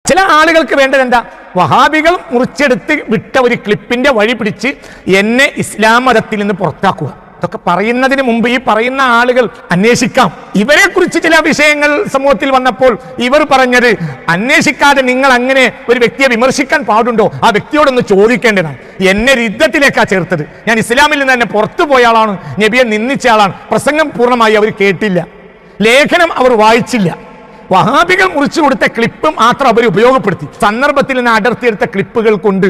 ചില ആളുകൾക്ക് വേണ്ടത് എന്താ? വഹാബികൾ മുറിച്ചെടുത്ത് വിട്ട ഒരു ക്ലിപ്പിന്റെ വഴി പിടിച്ച് എന്നെ ഇസ്ലാം മതത്തിൽ നിന്ന് പുറത്താക്കുക. ഇതൊക്കെ പറയുന്നതിന് മുമ്പ് ഈ പറയുന്ന ആളുകൾ അന്വേഷിക്കാം. ഇവരെ കുറിച്ച് ചില വിഷയങ്ങൾ സമൂഹത്തിൽ വന്നപ്പോൾ ഇവർ പറഞ്ഞത്, അന്വേഷിക്കാതെ നിങ്ങൾ അങ്ങനെ ഒരു വ്യക്തിയെ വിമർശിക്കാൻ പാടുണ്ടോ? ആ വ്യക്തിയോടൊന്ന് ചോദിക്കേണ്ടതാണ്. എന്നെ യുദ്ധത്തിലേക്കാ ചേർത്തത്. ഞാൻ ഇസ്ലാമിൽ നിന്ന് തന്നെ പുറത്തു പോയ ആളാണ്, നബിയെ നിന്ദിച്ച ആളാണ്. പ്രസംഗം പൂർണ്ണമായി അവർ കേട്ടില്ല, ലേഖനം അവർ വായിച്ചില്ല. വഹാബികൾ മുറിച്ചു കൊടുത്ത ക്ലിപ്പ് മാത്രം അവർ ഉപയോഗപ്പെടുത്തി. സന്ദർഭത്തിൽ നിന്ന് അടർത്തിയെടുത്ത ക്ലിപ്പുകൾ കൊണ്ട്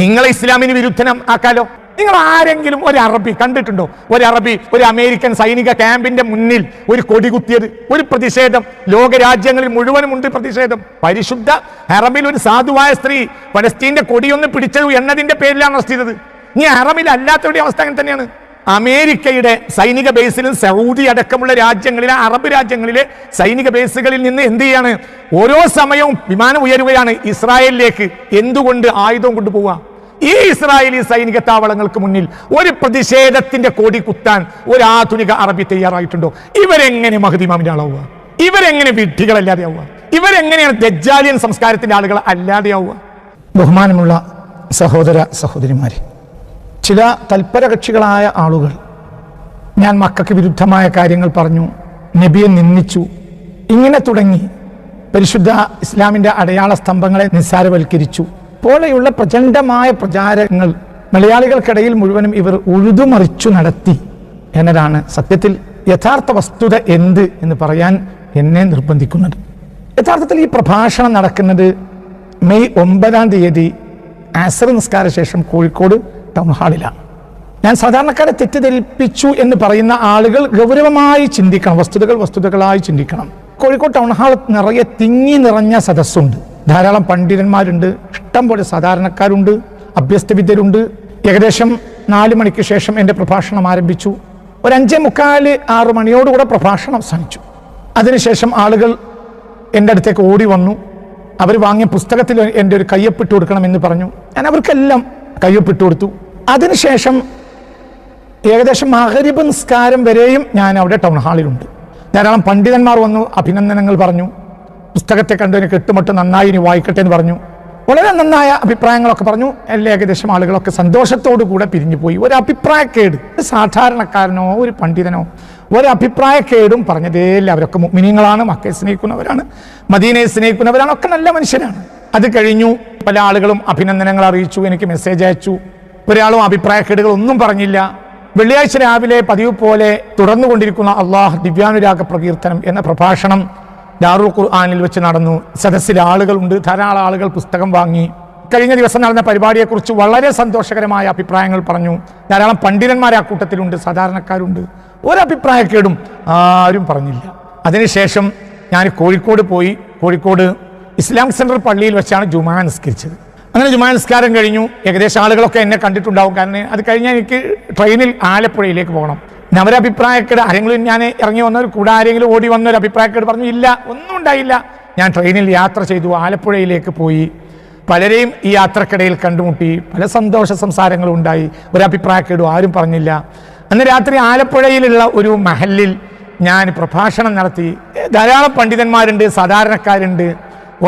നിങ്ങളെ ഇസ്ലാമിന് വിരുദ്ധനം ആക്കാലോ? നിങ്ങൾ ആരെങ്കിലും ഒരു അറബി കണ്ടിട്ടുണ്ടോ? ഒരു അറബി ഒരു അമേരിക്കൻ സൈനിക ക്യാമ്പിന്റെ മുന്നിൽ ഒരു കൊടി കുത്തിയത്? ഒരു പ്രതിഷേധം ലോകരാജ്യങ്ങളിൽ മുഴുവനും ഉണ്ട് പ്രതിഷേധം. പരിശുദ്ധ ഹറമിൽ ഒരു സാധുവായ സ്ത്രീ പലസ്തീന്റെ കൊടിയൊന്ന് പിടിച്ചത് എന്നതിന്റെ പേരിലാണ് അറസ്റ്റ് ചെയ്തത്. ഇനി ഹറമിൽ അല്ലാത്തവരുടെ അവസ്ഥ അങ്ങനെ തന്നെയാണ്. അമേരിക്കയുടെ സൈനിക ബേസിലും സൗദി അടക്കമുള്ള രാജ്യങ്ങളിലെ അറബ് രാജ്യങ്ങളിലെ സൈനിക ബേസുകളിൽ നിന്ന് എന്ത് ചെയ്യാണ്? ഓരോ സമയവും വിമാനം ഉയരുകയാണ് ഇസ്രായേലിലേക്ക്. എന്തുകൊണ്ട്? ആയുധം കൊണ്ടുപോവുക. ഈ ഇസ്രായേലി സൈനിക താവളങ്ങൾക്ക് മുന്നിൽ ഒരു പ്രതിഷേധത്തിന്റെ കൊടി കുത്താൻ ഒരു ആധുനിക അറബി തയ്യാറായിട്ടുണ്ടോ? ഇവരെങ്ങനെ മഹ്ദി ഇമാമിന്റെ ആളാവുക? ഇവരെങ്ങനെ വിഡ്ഢികളല്ലാതെയാവുക? ഇവരെങ്ങനെയാണ് ദജ്ജാലിയൻ സംസ്കാരത്തിന്റെ ആളുകൾ അല്ലാതെയാവുക? ബഹുമാനമുള്ള സഹോദര സഹോദരിമാരെ, ചില തൽപരകക്ഷികളായ ആളുകൾ ഞാൻ മക്കൾക്ക് വിരുദ്ധമായ കാര്യങ്ങൾ പറഞ്ഞു, നബിയെ നിന്ദിച്ചു, ഇങ്ങനെ തുടങ്ങി പരിശുദ്ധ ഇസ്ലാമിന്റെ അടയാള സ്തംഭങ്ങളെ നിസ്സാരവൽക്കരിച്ചു പോലെയുള്ള പ്രചണ്ഡമായ പ്രചാരങ്ങൾ മലയാളികൾക്കിടയിൽ മുഴുവനും ഇവർ ഉഴുതുമറിച്ചു നടത്തി എന്നതാണ് സത്യത്തിൽ യഥാർത്ഥ വസ്തുത എന്ത് എന്ന് പറയാൻ എന്നെ നിർബന്ധിക്കുന്നത്. യഥാർത്ഥത്തിൽ ഈ പ്രഭാഷണം നടക്കുന്നത് മെയ് 9 അസർ നിസ്കാര ശേഷം കോഴിക്കോട് ടൗൺ ഹാളിലാണ്. ഞാൻ സാധാരണക്കാരെ തെറ്റിദ്ധരിപ്പിച്ചു എന്ന് പറയുന്ന ആളുകൾ ഗൗരവമായി ചിന്തിക്കണം, വസ്തുതകളായി ചിന്തിക്കണം. കോഴിക്കോട് ടൗൺ ഹാൾ നിറയെ തിങ്ങി നിറഞ്ഞ സദസ്സുണ്ട്. ധാരാളം പണ്ഡിതന്മാരുണ്ട്, ഇഷ്ടംപോലെ സാധാരണക്കാരുണ്ട്, അഭ്യസ്തവിദ്യരുണ്ട്. ഏകദേശം 4 മണിക്ക് ശേഷം എൻ്റെ പ്രഭാഷണം ആരംഭിച്ചു. ഒരു 5:45, 6 മണിയോടുകൂടെ പ്രഭാഷണം അവസാനിച്ചു. അതിനുശേഷം ആളുകൾ എൻ്റെ അടുത്തേക്ക് ഓടി വന്നു. അവർ വാങ്ങിയ പുസ്തകത്തിൽ എൻ്റെ ഒരു കയ്യൊപ്പിട്ട് കൊടുക്കണമെന്ന് പറഞ്ഞു. ഞാൻ അവർക്കെല്ലാം കയ്യൊപ്പിട്ട് കൊടുത്തു. അതിനുശേഷം ഏകദേശം മഗ്‌രിബ് നിസ്കാരം വരെയും ഞാൻ അവിടെ ടൗൺ ഹാളിലുണ്ട്. ധാരാളം പണ്ഡിതന്മാർ വന്നു, അഭിനന്ദനങ്ങൾ പറഞ്ഞു. പുസ്തകത്തെ കണ്ടതിന് കെട്ടുമട്ട് നന്നായി, ഇനി വായിക്കട്ടെ എന്ന് പറഞ്ഞു. വളരെ നന്നായ അഭിപ്രായങ്ങളൊക്കെ പറഞ്ഞു. എല്ലാ ഏകദേശം ആളുകളൊക്കെ സന്തോഷത്തോടു കൂടെ പിരിഞ്ഞു പോയി. ഒരു അഭിപ്രായക്കേട്, സാധാരണക്കാരനോ ഒരു പണ്ഡിതനോ ഒരു അഭിപ്രായക്കേടും പറഞ്ഞതേയില്ല. അവരൊക്കെ മുഅ്മിനീങ്ങളാണ്, മക്കയെ സ്നേഹിക്കുന്നവരാണ്, മദീനയെ സ്നേഹിക്കുന്നവരാണ്, ഒക്കെ നല്ല മനുഷ്യരാണ്. അത് കഴിഞ്ഞു പല ആളുകളും അഭിനന്ദനങ്ങൾ അറിയിച്ചു, എനിക്ക് മെസ്സേജ് അയച്ചു. ഒരാളും അഭിപ്രായക്കേടുകൾ ഒന്നും പറഞ്ഞില്ല. വെള്ളിയാഴ്ച രാവിലെ പതിവ് പോലെ തുടർന്നുകൊണ്ടിരിക്കുന്ന അള്ളാഹ് ദിവ്യാനുരാഗ പ്രകീർത്തനം എന്ന പ്രഭാഷണം ദാറുൽ ഖുർആനിൽ വെച്ച് നടന്നു. സദസ്സിൽ ആളുകളുണ്ട്, ധാരാളം ആളുകൾ പുസ്തകം വാങ്ങി. കഴിഞ്ഞ ദിവസം നടന്ന പരിപാടിയെക്കുറിച്ച് വളരെ സന്തോഷകരമായ അഭിപ്രായങ്ങൾ പറഞ്ഞു. ധാരാളം പണ്ഡിതന്മാർ ആ കൂട്ടത്തിലുണ്ട്, സാധാരണക്കാരുണ്ട്. ഒരഭിപ്രായക്കേടും ആരും പറഞ്ഞില്ല. അതിനുശേഷം ഞാൻ കോഴിക്കോട് പോയി. കോഴിക്കോട് ഇസ്ലാമിക് സെൻട്രൽ പള്ളിയിൽ വെച്ചാണ് ജുമാ നിസ്കരിച്ചത്. അങ്ങനെ ജുമാ നിസ്കാരം കഴിഞ്ഞു. ഏകദേശം ആളുകളൊക്കെ എന്നെ കണ്ടിട്ടുണ്ടാവും, കാരണം അത് കഴിഞ്ഞാൽ എനിക്ക് ട്രെയിനിൽ ആലപ്പുഴയിലേക്ക് പോകണം. അവരഭിപ്രായക്കേട് ആരെങ്കിലും, ഞാൻ ഇറങ്ങി വന്നവർ കൂടെ ആരെങ്കിലും ഓടി വന്നൊരു അഭിപ്രായക്കേട് പറഞ്ഞു? ഇല്ല, ഒന്നും ഉണ്ടായില്ല. ഞാൻ ട്രെയിനിൽ യാത്ര ചെയ്തു, ആലപ്പുഴയിലേക്ക് പോയി. പലരെയും ഈ യാത്രക്കിടയിൽ കണ്ടുമുട്ടി, പല സന്തോഷ സംസാരങ്ങളും ഉണ്ടായി. ഒരഭിപ്രായക്കേടും ആരും പറഞ്ഞില്ല. അന്ന് രാത്രി ആലപ്പുഴയിലുള്ള ഒരു മഹലിൽ ഞാൻ പ്രഭാഷണം നടത്തി. ധാരാളം പണ്ഡിതന്മാരുണ്ട്, സാധാരണക്കാരുണ്ട്.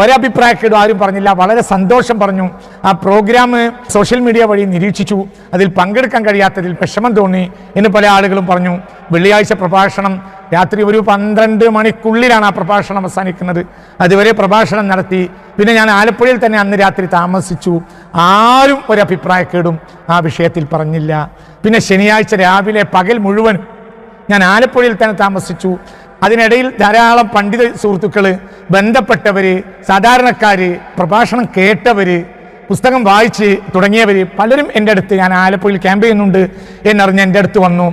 ഒരഭിപ്രായക്കേടും ആരും പറഞ്ഞില്ല. വളരെ സന്തോഷം പറഞ്ഞു. ആ പ്രോഗ്രാം സോഷ്യൽ മീഡിയ വഴി നിരീക്ഷിച്ചു. അതിൽ പങ്കെടുക്കാൻ കഴിയാത്തതിൽ വിഷമം തോന്നി എന്ന് പല ആളുകളും പറഞ്ഞു. വെള്ളിയാഴ്ച പ്രഭാഷണം രാത്രി ഒരു 12 മണിക്കുള്ളിലാണ് ആ പ്രഭാഷണം അവസാനിക്കുന്നത്. അതുവരെ പ്രഭാഷണം നടത്തി. പിന്നെ ഞാൻ ആലപ്പുഴയിൽ തന്നെ അന്ന് രാത്രി താമസിച്ചു. ആരും ഒരഭിപ്രായക്കേടും ആ വിഷയത്തിൽ പറഞ്ഞില്ല. പിന്നെ ശനിയാഴ്ച രാവിലെ പകൽ മുഴുവൻ ഞാൻ ആലപ്പുഴയിൽ തന്നെ താമസിച്ചു. അതിനിടയിൽ ധാരാളം പണ്ഡിത സുഹൃത്തുക്കൾ, ബന്ധപ്പെട്ടവർ, സാധാരണക്കാർ, പ്രഭാഷണം കേട്ടവർ, പുസ്തകം വായിച്ച് തുടങ്ങിയവർ പലരും എൻ്റെ അടുത്ത്, ഞാൻ ആലപ്പുഴയിൽ ക്യാമ്പ് ചെയ്യുന്നുണ്ട് എന്നറിഞ്ഞ് എൻ്റെ അടുത്ത് വന്നു.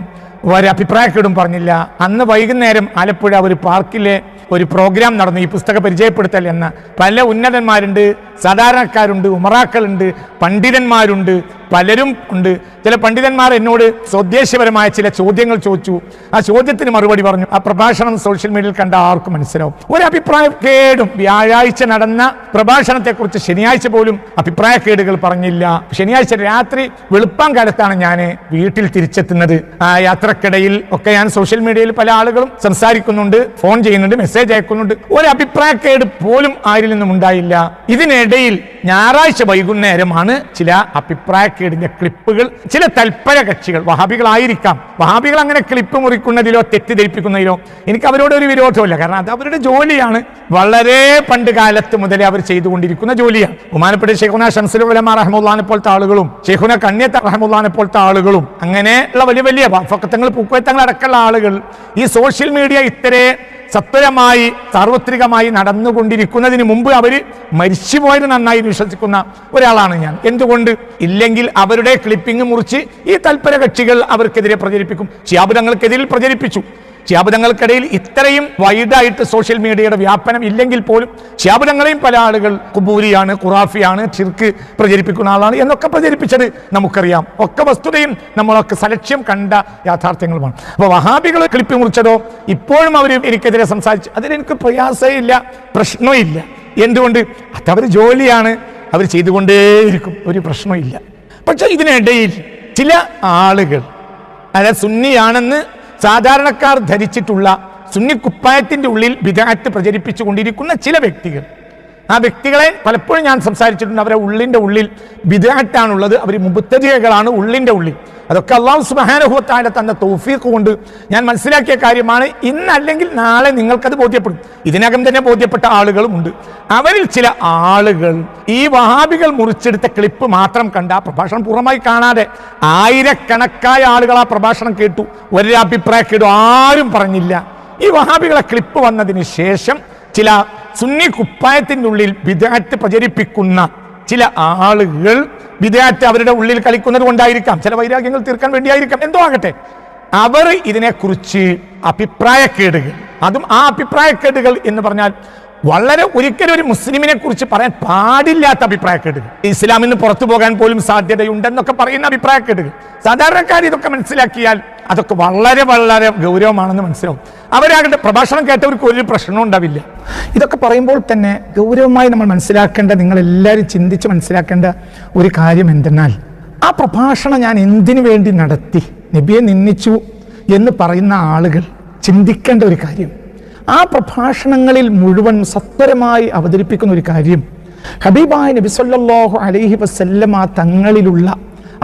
ഒരഭിപ്രായക്കേടും പറഞ്ഞില്ല. അന്ന് വൈകുന്നേരം ആലപ്പുഴ ഒരു പാർക്കിലെ ഒരു പ്രോഗ്രാം നടന്നു, ഈ പുസ്തക പരിചയപ്പെടുത്തൽ എന്ന. പല ഉന്നതന്മാരുണ്ട്, സാധാരണക്കാരുണ്ട്, ഉമറാക്കളുണ്ട്, പണ്ഡിതന്മാരുണ്ട്, പലരും ഉണ്ട്. ചില പണ്ഡിതന്മാർ എന്നോട് സ്വദേശപരമായ ചില ചോദ്യങ്ങൾ ചോദിച്ചു. ആ ചോദ്യത്തിന് മറുപടി പറഞ്ഞു. ആ പ്രഭാഷണം സോഷ്യൽ മീഡിയയിൽ കണ്ട ആർക്കും മനസ്സിലാവും. ഒരു അഭിപ്രായക്കേടും വ്യാഴാഴ്ച നടന്ന പ്രഭാഷണത്തെക്കുറിച്ച് ശനിയാഴ്ച പോലും അഭിപ്രായക്കേടുകൾ പറഞ്ഞില്ല. ശനിയാഴ്ച രാത്രി വെളുപ്പാൻ കാലത്താണ് ഞാൻ വീട്ടിൽ തിരിച്ചെത്തുന്നത്. ആ യാത്രക്കിടയിൽ ഒക്കെ ഞാൻ സോഷ്യൽ മീഡിയയിൽ പല ആളുകളും സംസാരിക്കുന്നുണ്ട്, ഫോൺ ചെയ്യുന്നുണ്ട്, മെസ്സേജ് അയക്കുന്നുണ്ട്. ഒരു അഭിപ്രായക്കേട് പോലും ആരിൽ നിന്നും ഉണ്ടായില്ല. ഇതിനിടയിൽ ഞായറാഴ്ച വൈകുന്നേരമാണ് ചില അഭിപ്രായക്കേടിന്റെ ക്ലിപ്പുകൾ ചില തൽപര കക്ഷികൾ, വഹാബികളായിരിക്കാം, വഹാബികൾ അങ്ങനെ ക്ലിപ്പ് മുറിക്കുന്നതിലോ തെറ്റിദ്ധരിപ്പിക്കുന്നതിലോ എനിക്ക് അവരോട് ഒരു വിരോധമില്ല. കാരണം അത് അവരുടെ ജോലിയാണ്. വളരെ പണ്ട് കാലത്ത് മുതലേ അവർ ചെയ്തുകൊണ്ടിരിക്കുന്ന ജോലിയാണ്. ബഹുമാനപ്പെട്ട ശൈഖുന ശംസുൽ ഉലമ റഹ്മത്തുള്ളാഹിനെ പോലത്തെ ആളുകളും ശൈഖുന കണ്യത്ത് റഹ്മത്തുള്ളാഹിനെ പോലത്തെ ആളുകളും അങ്ങനെയുള്ള വലിയ വലിയ ഫഖത്തങ്ങൾ പൂക്കോയത്തങ്ങൾ അടക്കമുള്ള ആളുകൾ ഈ സോഷ്യൽ മീഡിയ ഇത്തരെ സത്വരമായി സാർവത്രികമായി നടന്നുകൊണ്ടിരിക്കുന്നതിന് മുമ്പ് അവർ മരിച്ചുപോയത് നന്നായി വിശ്വസിക്കുന്ന ഒരാളാണ് ഞാൻ. എന്തുകൊണ്ട്? ഇല്ലെങ്കിൽ അവരുടെ ക്ലിപ്പിംഗ് മുറിച്ച് ഈ തൽപര കക്ഷികൾ അവർക്കെതിരെ പ്രചരിപ്പിക്കും. ശിഹാബ് തങ്ങൾക്കെതിരിൽ പ്രചരിപ്പിച്ചു. ശിഹാബ് തങ്ങൾക്കിടയിൽ ഇത്രയും വൈഡായിട്ട് സോഷ്യൽ മീഡിയയുടെ വ്യാപനം ഇല്ലെങ്കിൽ പോലും ശിഹാബ് തങ്ങളെയും പല ആളുകൾ ഖുബൂരിയാണ്, ഖുറാഫിയാണ്, ഷിർക്ക് പ്രചരിപ്പിക്കുന്ന ആളാണ് എന്നൊക്കെ പ്രചരിപ്പിച്ചത് നമുക്കറിയാം. ഒക്കെ വസ്തുതയും നമ്മളൊക്കെ സലക്ഷ്യം കണ്ട യാഥാർത്ഥ്യങ്ങളുമാണ്. അപ്പോൾ വഹാബികൾ ക്ലിപ്പ് മുറിച്ചതോ ഇപ്പോഴും അവർ എനിക്കെതിരെ സംസാരിച്ചു, അതിലെനിക്ക് പ്രയാസമില്ല, പ്രശ്നമില്ല. എന്തുകൊണ്ട്? അതവർ ജോലിയാണ്, അവർ ചെയ്തുകൊണ്ടേയിരിക്കും, ഒരു പ്രശ്നമില്ല. പക്ഷെ ഇതിനിടയിൽ ചില ആളുകൾ, അതായത് സുന്നിയാണെന്ന് സാധാരണക്കാർ ധരിച്ചിട്ടുള്ള സുന്നി കുപ്പായത്തിന്റെ ഉള്ളിൽ ബിദ്അത്ത് പ്രചരിപ്പിച്ചു കൊണ്ടിരിക്കുന്ന ചില വ്യക്തികൾ, ആ വ്യക്തികളെ പലപ്പോഴും ഞാൻ സംസാരിച്ചിട്ടുണ്ട്. അവരെ ഉള്ളിന്റെ ഉള്ളിൽ ബിദ്അത്താണുള്ളത്, അവർ മുബ്തദിഅകളാണ് ഉള്ളിന്റെ ഉള്ളിൽ. അതൊക്കെ അല്ലാഹു സുബ്ഹാനഹു വ തആല തന്ന തൗഫീഖ് കൊണ്ട് ഞാൻ മനസ്സിലാക്കിയ കാര്യമാണ്. ഇന്നല്ലെങ്കിൽ നാളെ നിങ്ങൾക്കത് ബോധ്യപ്പെടും. ഇതിനകം തന്നെ ബോധ്യപ്പെട്ട ആളുകളും ഉണ്ട്. അവരിൽ ചില ആളുകൾ ഈ വഹാബികൾ മുറിച്ചെടുത്ത ക്ലിപ്പ് മാത്രം കണ്ട, ആ പ്രഭാഷണം പൂർണ്ണമായി കാണാതെ ആയിരക്കണക്കായ ആളുകൾ ആ പ്രഭാഷണം കേട്ടു. ഒരു അഭിപ്രായക്കേടും ആരും പറഞ്ഞില്ല. ഈ വഹാബികളെ ക്ലിപ്പ് വന്നതിന് ശേഷം ചില സുന്നി കുപ്പായത്തിൻ്റെ ഉള്ളിൽ ബിദ്അത്ത് പ്രചരിപ്പിക്കുന്ന ചില ആളുകൾ, ബിദ്അത്ത് അവരുടെ ഉള്ളിൽ കളിക്കുന്നത് കൊണ്ടായിരിക്കാം, ചില വൈരാഗ്യങ്ങൾ തീർക്കാൻ വേണ്ടിയായിരിക്കാം, എന്തോ ആകട്ടെ, അവർ ഇതിനെക്കുറിച്ച് അഭിപ്രായക്കേടുകൾ, അതും ആ അഭിപ്രായക്കേടുകൾ എന്ന് പറഞ്ഞാൽ വളരെ ഒരിക്കലും ഒരു മുസ്ലിമിനെ കുറിച്ച് പറയാൻ പാടില്ലാത്ത അഭിപ്രായക്കേടുകൾ, ഇസ്ലാമിൽ നിന്ന് പുറത്തു പോകാൻ പോലും സാധ്യതയുണ്ടെന്നൊക്കെ പറയുന്ന അഭിപ്രായക്കേടുകൾ, സാധാരണക്കാർ ഇതൊക്കെ മനസ്സിലാക്കിയാൽ അതൊക്കെ വളരെ വളരെ ഗൗരവമാണെന്ന് മനസ്സിലാവും. അവരാകട്ടെ പ്രഭാഷണം കേട്ടവർക്ക് ഒരു പ്രശ്നവും ഉണ്ടാവില്ല. ഇതൊക്കെ പറയുമ്പോൾ തന്നെ ഗൗരവമായി നമ്മൾ മനസ്സിലാക്കേണ്ട, നിങ്ങളെല്ലാവരും ചിന്തിച്ച് മനസ്സിലാക്കേണ്ട ഒരു കാര്യം എന്തെന്നാൽ, ആ പ്രഭാഷണം ഞാൻ എന്തിനു വേണ്ടി നടത്തി, നബിയെ നിന്ദിച്ചു എന്ന് പറയുന്ന ആളുകൾ ചിന്തിക്കേണ്ട ഒരു കാര്യം, ആ പ്രഭാഷണങ്ങളിൽ മുഴുവൻ സത്വരമായി അവതരിപ്പിക്കുന്ന ഒരു കാര്യം, ഹബീബായ നബി സല്ലല്ലാഹു അലൈഹി വസല്ലമ തങ്ങളിലുള്ള,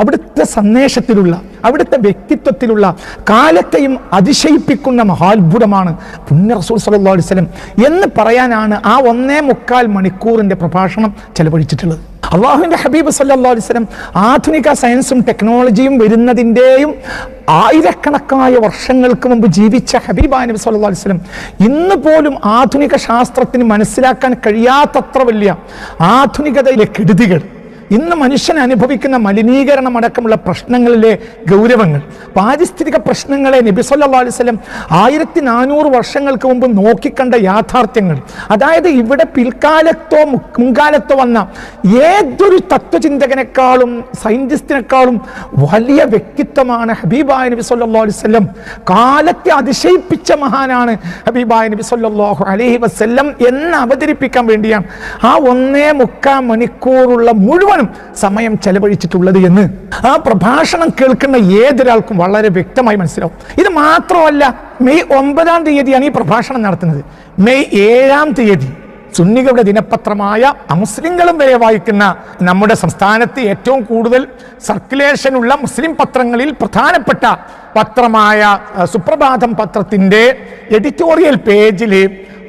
അവിടുത്തെ സന്ദേശത്തിലുള്ള, അവിടുത്തെ വ്യക്തിത്വത്തിലുള്ള കാലത്തെയും അതിശയിപ്പിക്കുന്ന മഹാത്ഭുതമാണ് പുണ്യ റസൂൽ സല്ലല്ലാഹു അലൈഹി വസല്ലം എന്ന് പറയാനാണ് ആ 1.25 മണിക്കൂറിന്റെ പ്രഭാഷണം ചെലവഴിച്ചിട്ടുള്ളത്. അള്ളാഹുവിന്റെ ഹബീബ് സല്ലല്ലാഹു അലൈഹി വസല്ലം ആധുനിക സയൻസും ടെക്നോളജിയും വരുന്നതിൻ്റെയും ആയിരക്കണക്കായ വർഷങ്ങൾക്ക് മുമ്പ് ജീവിച്ച ഹബീബായ നബി സല്ലല്ലാഹു അലൈഹി വസല്ലം ഇന്ന് പോലും ആധുനിക ശാസ്ത്രത്തിന് മനസ്സിലാക്കാൻ കഴിയാത്തത്ര വലിയ ആധുനികതയിലെ കെടുതികൾ, ഇന്ന് മനുഷ്യൻ അനുഭവിക്കുന്ന മലിനീകരണം അടക്കമുള്ള പ്രശ്നങ്ങളിലെ ഗൗരവങ്ങൾ, പാരിസ്ഥിതിക പ്രശ്നങ്ങളെ നബി സല്ലല്ലാഹു അലൈഹി വസല്ലം 1400 വർഷങ്ങൾക്ക് മുമ്പ് നോക്കിക്കണ്ട യാഥാർത്ഥ്യങ്ങൾ, അതായത് ഇവിടെ പിൽക്കാലത്തോ മുൻകാലത്തോ വന്ന ഏതൊരു തത്വചിന്തകനേക്കാളും സയന്റിസ്റ്റിനേക്കാളും വലിയ വ്യക്തിത്വമാണ് ഹബീബായ നബി സല്ലല്ലാഹു അലൈഹി വസല്ലം. കാലത്തെ അതിശയിപ്പിച്ച മഹാനാണ് ഹബീബായ നബി സല്ലല്ലാഹു അലൈഹി വസല്ലം എന്ന് അവതരിപ്പിക്കാൻ വേണ്ടിയാണ് ആ 1.25 മണിക്കൂറുള്ള മുഴുവൻ സമയം ചെലവഴിച്ചിട്ടുള്ളത് എന്ന് ആ പ്രഭാഷണം കേൾക്കുന്ന ഏതൊരാൾക്കും വളരെ വ്യക്തമായി മനസ്സിലാവും. ഇത് മാത്രമല്ല, മെയ് 9-ാം തീയതിയാണ് ഈ പ്രഭാഷണം നടത്തുന്നത്. മെയ് 7-ാം തീയതി സുന്നികളുടെ ദിനപത്രമായ അമുസ്ലിങ്ങളും വരെ വായിക്കുന്ന, നമ്മുടെ സംസ്ഥാനത്ത് ഏറ്റവും കൂടുതൽ സർക്കുലേഷനുള്ള മുസ്ലിം പത്രങ്ങളിൽ പ്രധാനപ്പെട്ട പത്രമായ സുപ്രഭാതം പത്രത്തിൻ്റെ എഡിറ്റോറിയൽ പേജിൽ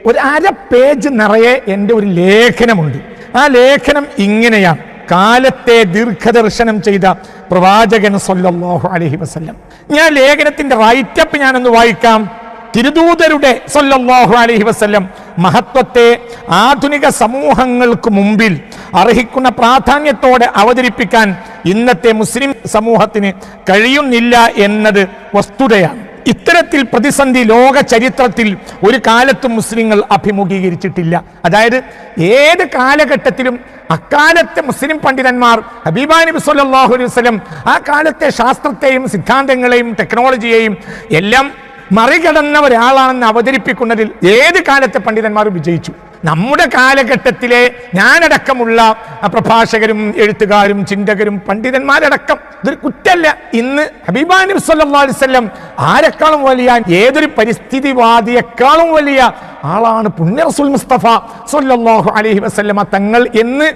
ഒരു 1/2 പേജ് നിറയെ എൻ്റെ ഒരു ലേഖനമുണ്ട്. ആ ലേഖനം ഇങ്ങനെയാണ്: കാലത്തെ ദീർഘദർശനം ചെയ്ത പ്രവാചകൻ സല്ലല്ലാഹു അലൈഹി വസല്ലം. ഞാൻ ലേഖനത്തിന്റെ റൈറ്റപ്പ് ഞാനൊന്ന് വായിക്കാം. തിരുദൂതരുടെ സല്ലല്ലാഹു അലൈഹി വസല്ലം മഹത്വത്തെ ആധുനിക സമൂഹങ്ങൾക്ക് മുമ്പിൽ അർഹിക്കുന്ന പ്രാധാന്യത്തോടെ അവതരിപ്പിക്കാൻ ഇന്നത്തെ മുസ്ലിം സമൂഹത്തിന് കഴിയുന്നില്ല എന്നത് വസ്തുതയാണ്. ഇത്തരത്തിൽ പ്രതിസന്ധി ലോക ചരിത്രത്തിൽ ഒരു കാലത്തും മുസ്ലിങ്ങൾ അഭിമുഖീകരിച്ചിട്ടില്ല. അതായത് ഏത് കാലഘട്ടത്തിലും അക്കാലത്തെ മുസ്ലിം പണ്ഡിതന്മാർ ഹബീബാ നബി സല്ലല്ലാഹു അലൈഹി വസല്ലം ആ കാലത്തെ ശാസ്ത്രത്തെയും സിദ്ധാന്തങ്ങളെയും ടെക്നോളജിയെയും എല്ലാം മറികടന്ന ഒരാളാണെന്ന് അവതരിപ്പിക്കുന്നതിൽ ഏത് കാലത്തെ പണ്ഡിതന്മാരും വിജയിച്ചു. നമ്മുടെ കാലഘട്ടത്തിലെ ഞാനടക്കമുള്ള പ്രഭാഷകരും എഴുത്തുകാരും ചിന്തകരും പണ്ഡിതന്മാരടക്കം ഇതൊരു കുറ്റല്ല. ഇന്ന് ഹബീബാ നബി സല്ലല്ലാഹു അലൈഹി വസല്ലം ആരെക്കാളും വലിയ, ഏതൊരു പരിസ്ഥിതിവാദിയെക്കാളും വലിയ ആളാണ് പുണ്യ റസൂൽ മുസ്തഫ സല്ലല്ലാഹു അലൈഹി വസല്ലമ തങ്ങൾ എന്ന്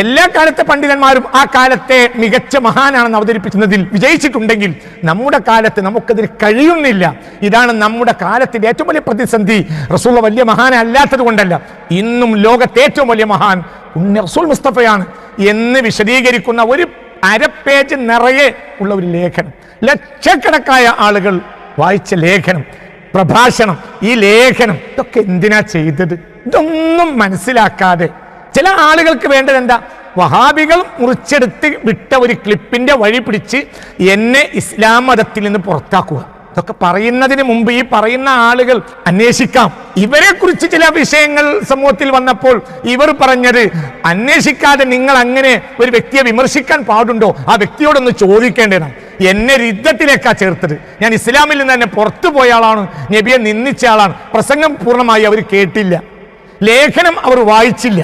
എല്ലാ കാലത്തെ പണ്ഡിതന്മാരും ആ കാലത്തെ മികച്ച മഹാനാണെന്ന് അവതരിപ്പിക്കുന്നതിൽ വിജയിച്ചിട്ടുണ്ടെങ്കിൽ നമ്മുടെ കാലത്ത് നമുക്കതിന് കഴിയുന്നില്ല. ഇതാണ് നമ്മുടെ കാലത്തിന്റെ ഏറ്റവും വലിയ പ്രതിസന്ധി. റസൂൽ വലിയ മഹാനല്ലാത്തത് കൊണ്ടല്ല, ഇന്നും ലോകത്തെ ഏറ്റവും വലിയ മഹാൻ പുണ്യ റസൂൽ മുസ്തഫയാണ് എന്ന് വിശദീകരിക്കുന്ന ഒരു അരപ്പേജ് നിറയെ ഉള്ള ഒരു ലേഖനം, ലക്ഷക്കണക്കായ ആളുകൾ വായിച്ച ലേഖനം, പ്രഭാഷണം, ഈ ലേഖനം ഇതൊക്കെ എന്തിനാ ചെയ്തത്? ഇതൊന്നും മനസ്സിലാക്കാതെ ചില ആളുകൾക്ക് വേണ്ടത് എന്താ? വഹാബികൾ മുറിച്ചെടുത്ത് വിട്ട ഒരു ക്ലിപ്പിന്റെ വഴി പിടിച്ച് എന്നെ ഇസ്ലാം മതത്തിൽ നിന്ന് പുറത്താക്കുക. ഇതൊക്കെ പറയുന്നതിന് മുമ്പ് ഈ പറയുന്ന ആളുകൾ അന്വേഷിക്കാം. ഇവരെ കുറിച്ച് ചില വിഷയങ്ങൾ സമൂഹത്തിൽ വന്നപ്പോൾ ഇവർ പറഞ്ഞത്, അന്വേഷിക്കാതെ നിങ്ങൾ അങ്ങനെ ഒരു വ്യക്തിയെ വിമർശിക്കാൻ പാടുണ്ടോ? ആ വ്യക്തിയോടൊന്ന് ചോദിക്കേണ്ടതാണ്. എന്നെ രിദ്ദത്തിലേക്കാ ചേർത്തത്. ഞാൻ ഇസ്ലാമിൽ നിന്ന് തന്നെ പുറത്തു പോയ ആളാണ്, നബിയെ നിന്ദിച്ച ആളാണ്. പ്രസംഗം പൂർണ്ണമായി അവർ കേട്ടില്ല, ലേഖനം അവർ വായിച്ചില്ല.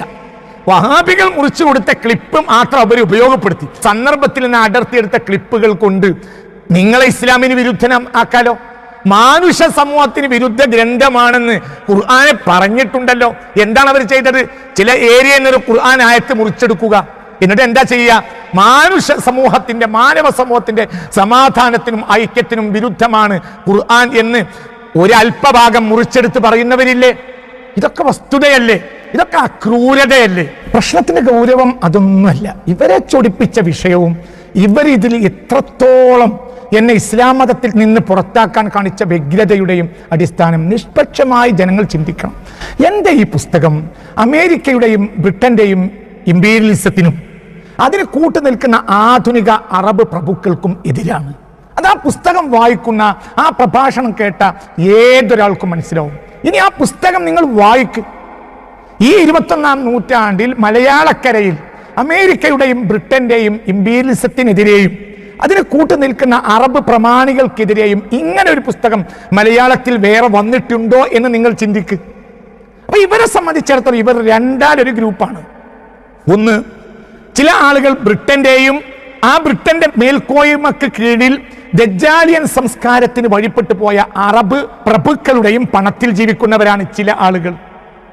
വഹാബികൾ മുറിച്ചു കൊടുത്ത ക്ലിപ്പ് മാത്രം അവർ ഉപയോഗപ്പെടുത്തി. സന്ദർഭത്തിൽ നിന്ന് അടർത്തിയെടുത്ത ക്ലിപ്പുകൾ കൊണ്ട് നിങ്ങളെ ഇസ്ലാമിന് വിരുദ്ധനം ആക്കാലോ. മാനുഷ സമൂഹത്തിന് വിരുദ്ധ ഗ്രന്ഥമാണെന്ന് ഖുർആനെ പറഞ്ഞിട്ടുണ്ടല്ലോ. എന്താണ് അവർ ചെയ്തത്? ചില ഏരിയ എന്നൊരു ഖുർആൻ ആയത്ത് മുറിച്ചെടുക്കുക, എന്നിട്ട് എന്താ ചെയ്യുക? മാനുഷ സമൂഹത്തിന്റെ, മാനവ സമൂഹത്തിന്റെ സമാധാനത്തിനും ഐക്യത്തിനും വിരുദ്ധമാണ് ഖുർആൻ എന്ന് ഒരു അല്പഭാഗം മുറിച്ചെടുത്ത് പറയുന്നവരില്ലേ? ഇതൊക്കെ വസ്തുതയല്ലേ? ഇതൊക്കെ അക്രൂരതയല്ലേ? പ്രശ്നത്തിന്റെ ഗൗരവം അതൊന്നുമല്ല. ഇവരെ ചൊടിപ്പിച്ച വിഷയവും ഇവരിതിൽ എത്രത്തോളം എന്നെ ഇസ്ലാം മതത്തിൽ നിന്ന് പുറത്താക്കാൻ കാണിച്ച വ്യഗ്രതയുടെയും അടിസ്ഥാനം നിഷ്പക്ഷമായി ജനങ്ങൾ ചിന്തിക്കണം. എൻ്റെ ഈ പുസ്തകം അമേരിക്കയുടെയും ബ്രിട്ടന്റെയും ഇമ്പീരിയലിസത്തിനും അതിന് കൂട്ടുനിൽക്കുന്ന ആധുനിക അറബ് പ്രഭുക്കൾക്കും എതിരാണ്. അത് ആ പുസ്തകം വായിക്കുന്ന, ആ പ്രഭാഷണം കേട്ട ഏതൊരാൾക്കും മനസ്സിലാവും. ഇനി ആ പുസ്തകം നിങ്ങൾ വായിക്ക്. ഈ 21-ാം നൂറ്റാണ്ടിൽ മലയാളക്കരയിൽ അമേരിക്കയുടെയും ബ്രിട്ടന്റെയും ഇമ്പീരിയലിസത്തിനെതിരെയും അതിന് കൂട്ടുനിൽക്കുന്ന അറബ് പ്രമാണികൾക്കെതിരെയും ഇങ്ങനെ ഒരു പുസ്തകം മലയാളത്തിൽ വേറെ വന്നിട്ടുണ്ടോ എന്ന് നിങ്ങൾ ചിന്തിക്ക്. അപ്പൊ ഇവരെ സംബന്ധിച്ചിടത്തോളം ഇവർ രണ്ടാലൊരു ഗ്രൂപ്പാണ്. ഒന്ന്, ചില ആളുകൾ ബ്രിട്ടന്റെയും ആ ബ്രിട്ടന്റെ മേൽക്കോയ്മക്ക് കീഴിൽ ദജ്ജാലിയൻ സംസ്കാരത്തിന് വഴിപ്പെട്ടു പോയ അറബ് പ്രഭുക്കളുടെയും പണത്തിൽ ജീവിക്കുന്നവരാണ് ചില ആളുകൾ.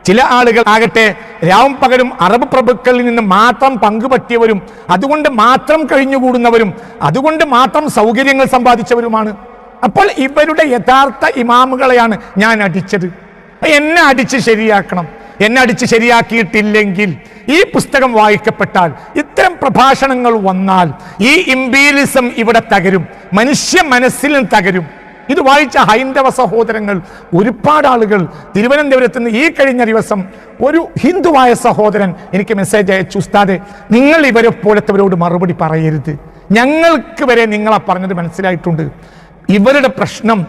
ചില ആളുകൾ ആകട്ടെ രാവും പകലും അറബ് പ്രഭുക്കളിൽ നിന്ന് മാത്രം പങ്കുപറ്റിയവരും അതുകൊണ്ട് മാത്രം കഴിഞ്ഞുകൂടുന്നവരും അതുകൊണ്ട് മാത്രം സൗകര്യങ്ങൾ സമ്പാദിച്ചവരുമാണ്. അപ്പോൾ ഇവരുടെ യഥാർത്ഥ ഇമാമുകളെയാണ് ഞാൻ അടിച്ചത്. എന്നെ അടിച്ച് ശരിയാക്കണം. എന്നെ അടിച്ച് ശരിയാക്കിയിട്ടില്ലെങ്കിൽ ഈ പുസ്തകം വായിക്കപ്പെട്ടാൽ, ഇത്തരം പ്രഭാഷണങ്ങൾ വന്നാൽ ഈ ഇമ്പീരിയലിസം ഇവിടെ തകരും, മനുഷ്യ മനസ്സിൽ തകരും. ഇത് വായിച്ച ഹൈന്ദവ സഹോദരങ്ങൾ ഒരുപാട് ആളുകൾ തിരുവനന്തപുരത്ത് നിന്ന് ഈ കഴിഞ്ഞ ദിവസം ഒരു ഹിന്ദുവായ സഹോദരൻ എനിക്ക് മെസ്സേജ് അയച്ചു, ഉസ്താദെ നിങ്ങൾ ഇവരെ പോലത്തവരോട് മറുപടി പറയരുത്, ഞങ്ങൾക്ക് വരെ നിങ്ങളാ പറഞ്ഞത് മനസ്സിലായിട്ടുണ്ട്. ഇവരുടെ പ്രശ്നം